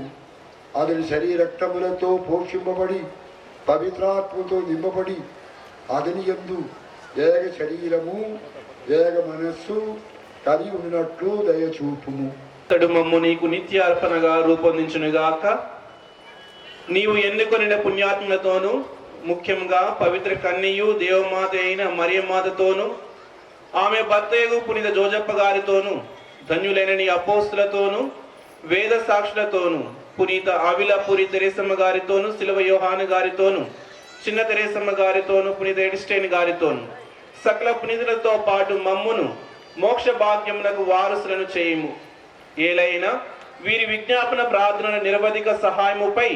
అతని శరీరక్తములతో పోషింపబడి పవిత్రాత్మతో నింపబడి అతని యందు ఏక శరీరము ఏక మనస్సు కలిగి ఉన్నట్లు దయచూపుము. అతడు మమ్ము నీకు నిత్య అర్పణగా రూపొందించునుగాక. నీవు ఎన్నుకొనిన పుణ్యాత్మలతోనూ ముఖ్యంగా పవిత్ర కన్యయు దేవమాత అయిన మరియమాతతోనూ ఆమె భర్తయగు పునీత జోజప్ప గారితోనూ ధన్యులైన నీ అపోస్తులతోనూ వేద సాక్షులతోనూ పునీత ఆవిలపూరి తెరేసమ్మ గారితోనూ సిలువ యోహాను గారితోనూ చిన్న తెరేసమ్మ గారితోనూ పునీత ఎడిస్టైన్ గారితోనూ సకల పునీతులతో పాటు మమ్మును మోక్ష భాగ్యమునకు వారసులను చేయుము. ఏలైనా వీరి విజ్ఞాపన ప్రార్థనల నిరవధిక సహాయముపై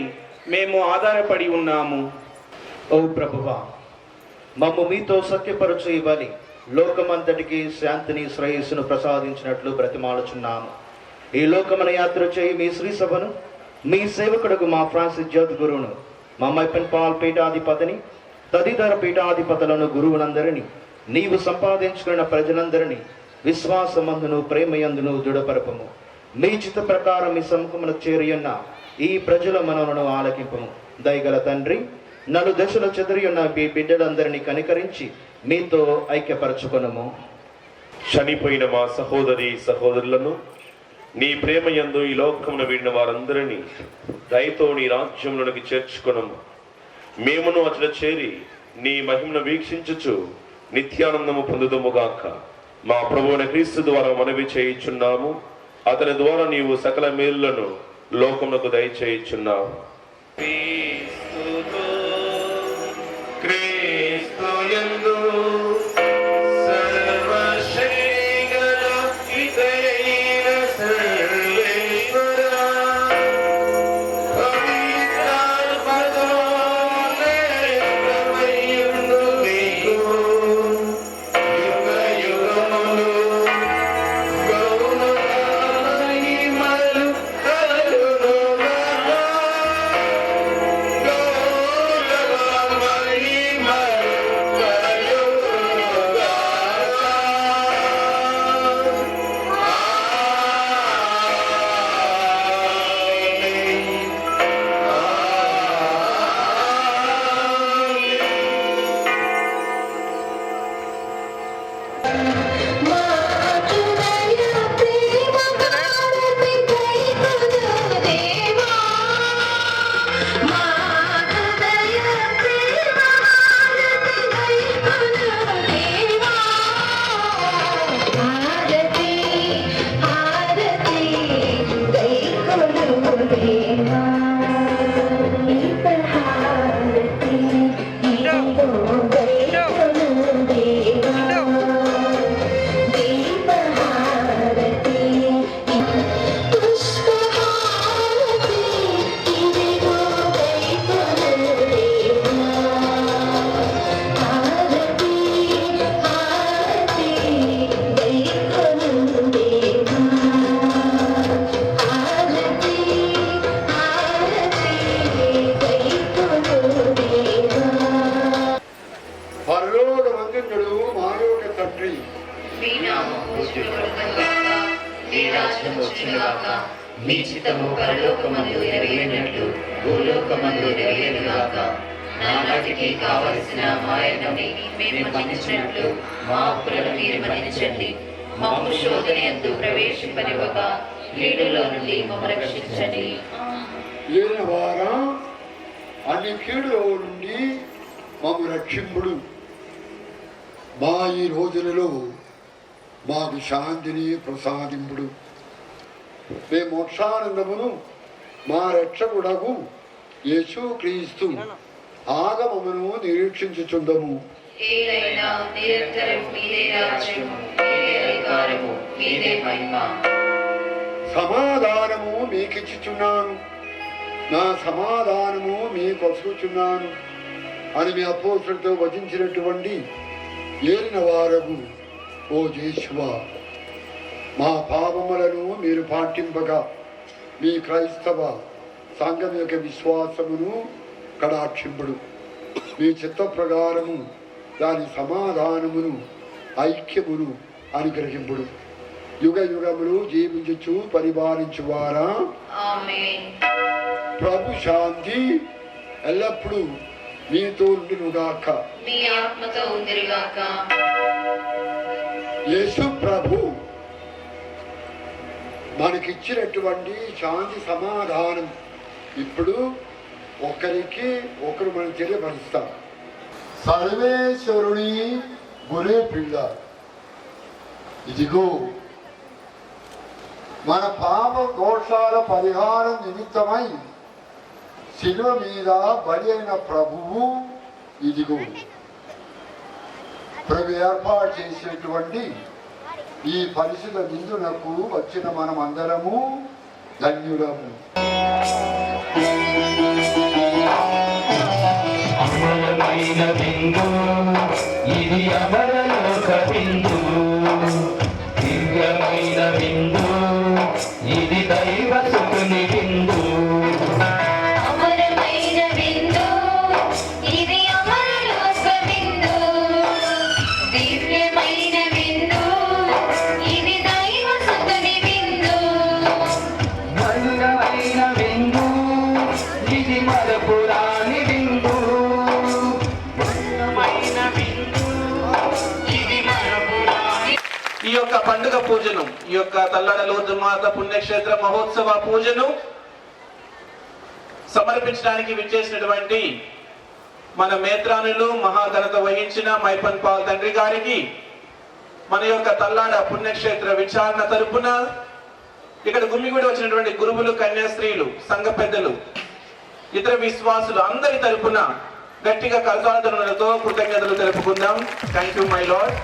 మేము ఆధారపడి ఉన్నాము. ఓ ప్రభువా, మమ్ము మీతో సత్యపరచు ఈ బలి లోకమంతటికి శాంతిని శ్రేయస్సును ప్రసాదించినట్లు బ్రతిమాలుచున్నాము. ఈ లోకమున యాత్ర చేయి మీ శ్రీ సభను, మీ సేవకుడుకు మా ఫ్రాన్సిస్ జ్యోతి గురువును, మా మైపెన్ పాల్ పీఠాధిపతిని, తదితర పీఠాధిపతులను, గురువునందరినీ, నీవు సంపాదించుకున్న ప్రజలందరినీ విశ్వాసమందును ప్రేమయందును దృఢపరపము. మీ చిత్త ప్రకారం మీ సముఖమును చేరియున్న ఈ ప్రజల మనలను ఆలకింపము. దయగల తండ్రి, నలు దశలు చెదిరియున్న మీ బిడ్డలందరినీ కనికరించి మీతో ఐక్యపరచుకొనము. చనిపోయిన మా సహోదరి సహోదరులను నీ ప్రేమ యందు ఈ లోకమును వీడిన వారందరినీ దయతో నీ రాజ్యములోనికి చేర్చుకొనము. మేమును అచట చేరి నీ మహిమను వీక్షించుచు నిత్యానందము పొందుదుముగాక. మా ప్రభువైన క్రీస్తు ద్వారా మనవి చేయుచున్నాము. అతని ద్వారా నీవు సకల మేలులను లోకమునకు దయచేయుచున్నావు. మీ చిత్తము పరలోకమందు నెరవేరినట్లు భూలోకమందు నెరవేరుగాక. నానాటికి కావలసిన మాయని మేము మన్నించినట్లు మా అప్పులను మీరు మన్నించండి. మమ్ము శోధన యందు ప్రవేశింపనివ్వక కీడులో నుండి మమ్ము రక్షించండి. వారా అన్ని కీడులో నుండి మమ్ము రక్షింపుడు. మా ఈ రోజులలో మాకు శాంతిని ప్రసాదింపుడు. మేము మోక్షానందమును మా రక్షకుడగు యేసు క్రీస్తు ఆగమమును నిరీక్షించుచుందము. ఏలైనా నిరంతరం మీదే రాజ్యము, మీదే అధికారము, మీదే మహిమ. సమాధానము మీకిచ్చుచున్నాను, నా సమాధానము మీకొసుకుచున్నాను అని మీ అపోస్తులతో వచించినటువంటి ఏలిన వారగు ఓ యేషువా, మా పాపములను మీరు పాటింపగా మీ క్రైస్తవ సంఘం యొక్క విశ్వాసమును కడాక్షింపుడు. మీ చిత్త ప్రకారము దాని సమాధానమును ఐక్యమును అనుగ్రహింపుడు. యుగ యుగములు జీవించు పరిపాలించువారా, ప్రభు శాంతి ఎల్లప్పుడూ మీతో ఉండునుగాక. మీ ఆత్మతో ఉందిరుగాక. యేసు ప్రభు మనకిచ్చినటువంటి శాంతి సమాధానం ఇప్పుడు ఒకరికి ఒకరు మనం తెలియపరుస్తాం. సర్వేశ్వరుని గురే పిల్ల, ఇదిగో మన పాప దోషాల పరిహారం నిమిత్తమై శిలువ మీద బలి అయిన ప్రభువు ఇదిగో. ప్రభు ఏర్పాటు చేసినటువంటి ఈ పరిశుద్ధ విందునకు వచ్చిన మనం అందరము ధన్యులము. అమ్మల దివ్యమైన బిందు ఇది అమరలోక బిందు దివ్యమైన బిందు ఇది దైవ సుకుని బిందు అమరమైన బిందు ఇది అమరలోక బిందు దివ్యమైన బిందు ఇది దైవ సుకుని బిందు ధన్యమైన బిందు ఇది మరపురాని బిందు ధన్యమైన బిందు ఇది మరపురాని. ఈ యొక్క పండుగ పూజను, ఈ యొక్క తల్లడ లూర్దు మాత పుణ్యక్షేత్ర మహోత్సవ పూజను సమర్పించడానికి విచ్చేసినటువంటి మన మేత్రానులు, మహాఘనత వహించిన మైపన్ పాల్ తండ్రి గారికి మన యొక్క తల్లాడ పుణ్యక్షేత్ర విచారణ తరపున, ఇక్కడ గుమ్మిగూడి వచ్చినటువంటి గురువులు, కన్యాస్త్రీలు, సంఘ పెద్దలు, ఇతర విశ్వాసులు అందరి తరపున గట్టిగా కరతాళధ్వనులతో కృతజ్ఞతలు తెలుపుకుందాం. Thank you my lord.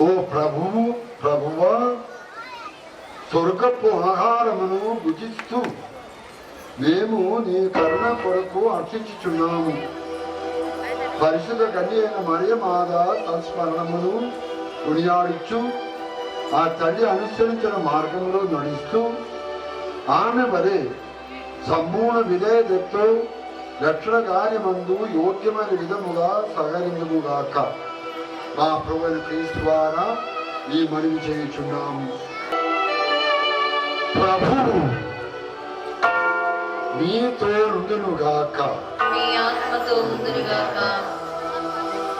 ఓ ప్రభువు, ప్రభువా, స్వర్గపు ఆహారమును భుజిస్తూ మేము నీ కరుణ కొరకు అర్చించుచున్నాము. పరిశుద్ధ కన్య అయిన మరియమాత సంస్మరణమును కొనియాడుచు ఆ తల్లి అనుసరించిన మార్గంలో నడుస్తూ ఆమె వలె సంపూర్ణ విధేయతతో రక్షణ కార్యమందు యోగ్యమైన విధముగా సహకరించుగాక. మా ప్రభువైన క్రీస్తు ద్వారా ఈ మనవి చేయుచున్నాము. ప్రభువు మీతో ఉండునుగాక. మీ ఆత్మతో ఉండునుగాక.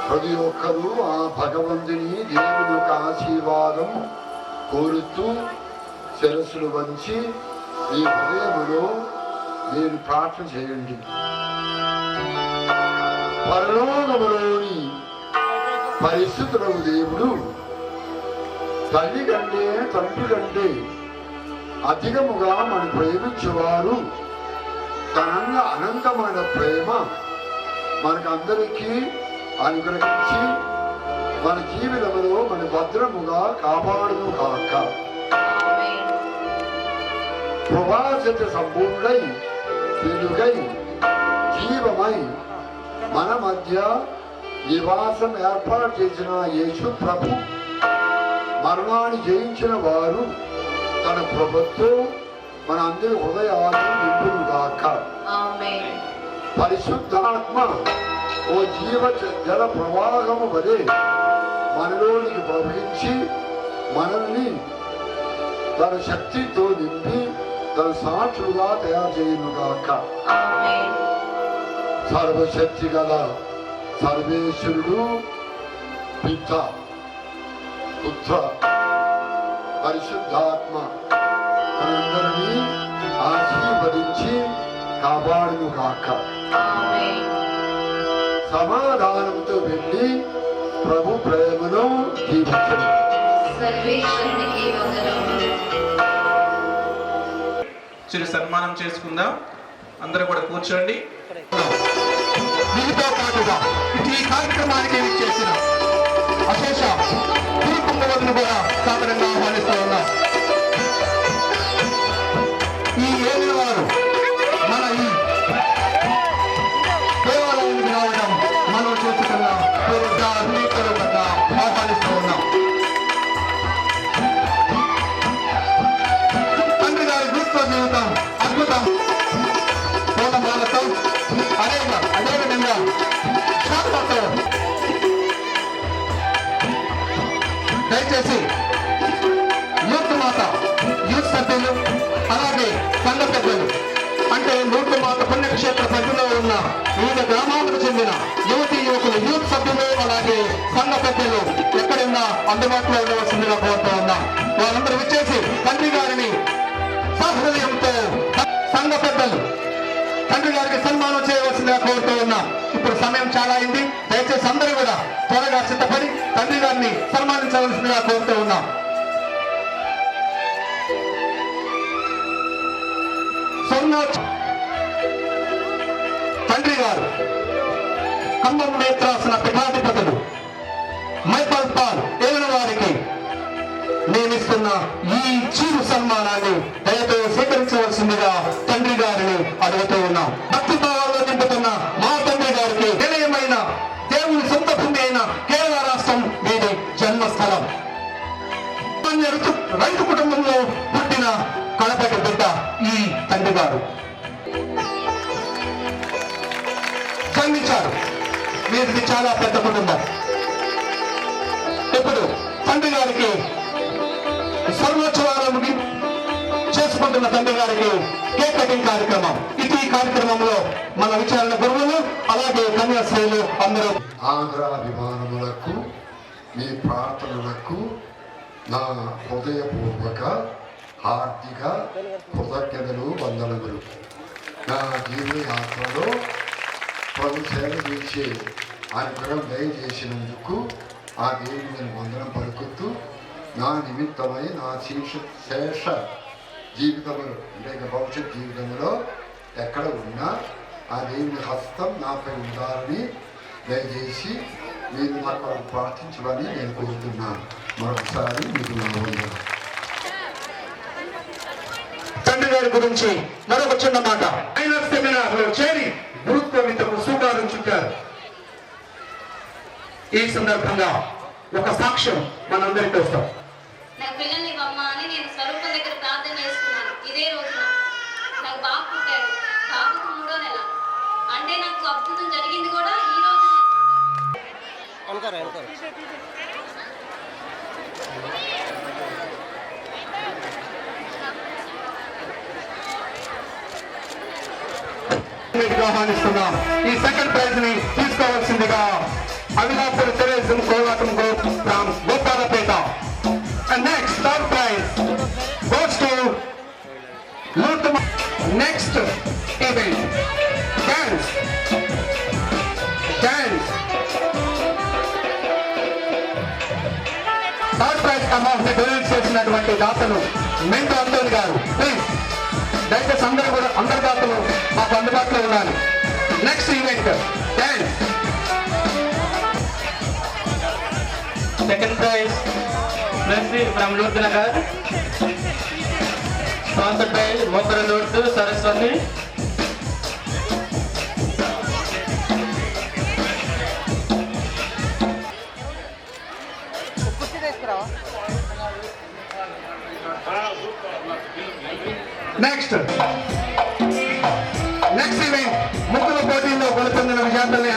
ప్రతి ఒక్కరూ ఆ భగవంతుని దేవుని యొక్క ఆశీర్వాదం కోరుతూ శిరస్సులు వంచి ఈ హృదయములో మీరు ప్రార్థన చేయండి. పరలోకములోని పరిశుద్ధుడగు దేవుడు తల్లి కంటే, తండ్రి కంటే అధికముగా మన ప్రేమించేవారు తనంగా అనంతమైన ప్రేమ మనకందరికీ అనుగ్రహించి మన జీవితంలో మన భద్రముగా కాపాడును కాక. ప్రభాసత సంపూర్ణై వెలుగై జీవమై మన మధ్య నివాసం ఏర్పాటు చేసిన యేసు ప్రభు మరణాన్ని జయించిన వారు తన ప్రభుత్వం మన అందరి హృదయాలను నింపునుగాక. పరిశుద్ధాత్మ ఓ జీవ జల ప్రవాహము వలె మనలోనికి ప్రవహించి మనల్ని తన శక్తితో నింపి తన సాక్షులుగా తయారు చేయునుగాక. సర్వశక్తి గల సర్వేశ్వరుడు పిత, పుత్ర, పరిశుద్ధాత్మ మనందరినీ ఆశీర్వదించి కాపాడునుగాక. సమాధానంతో వెళ్ళి ప్రభు ప్రేమను జీవించండి. సర్వేశ్వరునికి వందనములు. చిరు సన్మానం చేసుకుందాం. అందరూ కూడా కూర్చోండి. దీనితో పాటుగా ఈ కార్యక్రమానికి చేసిన అశేష కుటుంబాలను కూడా సాధారణంగా ఆహ్వానిస్తూ ఉన్నాం. ఈ ఏలిన వారు మన ఈ దేవాలయానికి రావడం మనం చూసుకున్న పూర్వగా ఆహ్వానిస్తూ ఉన్నాం. తండ్రి గారి క్రీస్తు జీవితం అద్భుతం. పూలమాలతో అదేవిధంగా శాంతతో దయచేసి యూత్ మాత, యూత్ సభ్యులు, అలాగే సంఘ పెద్దలు, అంటే యూత్ మాత పుణ్యక్షేత్ర పరిధిలో ఉన్న వివిధ గ్రామాలకు చెందిన యువతీ యువకులు, యూత్ సభ్యులు, అలాగే సంఘ పెద్దలు ఎక్కడున్నా అందుబాటులో ఉండవలసిందిగా కోరుతూ ఉన్నాం. వాళ్ళందరూ విచ్చేసి తండ్రి గారిని సహృదయంతో, సంఘ పెద్దలు తండ్రి గారికి సన్మానం చేయవలసిందిగా కోరుతూ ఉన్నాం. ఇప్పుడు సమయం చాలా అయింది. దయచేసి అందరూ కూడా త్వరగా సిద్ధపడి తండ్రి గారిని సన్మానించవలసిందిగా కోరుతూ ఉన్నాం. తండ్రి గారు ఖమ్మం నేత్రాసన పీఠాధిపతులు మైపాల్ పాల్ ఏలిన వారికి నియమిస్తున్న ఈ చిరు సన్మానాన్ని దయతో స్వీకరించవలసిందిగా తండ్రి గారిని అడుగుతూ ఉన్నాం. భక్తి భావాల్లో నింపుతున్న సామాన్య రైతు కుటుంబంలో పుట్టిన కడపటి బిడ్డ ఈ తండ్రి గారు. జన్మించారు. వీరిది చాలా పెద్ద కుటుంబం. ఇప్పుడు తండ్రి గారికి సర్వోత్సవాలను చేసుకుంటున్న తండ్రి గారికి కేక్ కటింగ్ కార్యక్రమం. ఇది ఈ కార్యక్రమంలో మన విచారణ గురువులు అలాగే కన్యాశ్రీలు అందరూ. ఆంధ్రాభిమానములకు మీ ప్రార్థనలకు నా హృదయపూర్వక హార్దిక కృతజ్ఞతలు, వందనములు. నా జీవన యాత్రలో ప్రభు సేవ చేసే అనుగ్రహం దయచేసినందుకు ఆ దేవుని నేను వందనం పలుకుతూ, నా నిమిత్తమై నా శేష జీవితంలో అంటే భవిష్యత్ జీవితంలో ఎక్కడ ఉన్నా ఆ దేవుని హస్తం నాపై ఉండాలని దయచేసి మీరు నాకు ప్రార్థించమని నేను కోరుతున్నాను. మరొకసారి మీకు నా వందనం. తండ్రి గారి గురించి మరొక చిన్న మాట. ఆయన సెమినార్లో చేరి గురుత్వ విద్యకు శ్రీకారం చుట్టారు. ఈ సందర్భంగా ఒక సాక్ష్యం మనందరికీ వస్తాం. నా పిల్లల్ని అమ్మ అని నేను స్వరూపం దగ్గర ప్రార్థన చేసుకున్నాను. ఇదే రోజున నాకు బాబు పుట్టాడు. బాబుకు 3వ నెల. అంటే నాకు అద్భుతం జరిగింది కూడా ఈ రోజు. ఆహ్వానిస్తున్నాం. ఈ సెకండ్ ప్రైజ్ ని తీసుకోవాల్సిందిగా Avilapuri terrorism Kolatam from Gopalapet. And next, third prize goes to Lutma. Next event, dance. Third prize amount donate చేసినటువంటి దాతలు మెంటు అంతోని గారు. ప్లీజ్ దయచేసి అందరి దాతలు మాకు అందుబాటులో ఉండాలి. Next event dance. Second prize from Lourd Nagar, sponsored by Mokara Lourd Saraswati. Next event ముగ్గుల పోటీల్లో గెలుపొందిన విజేతల్ని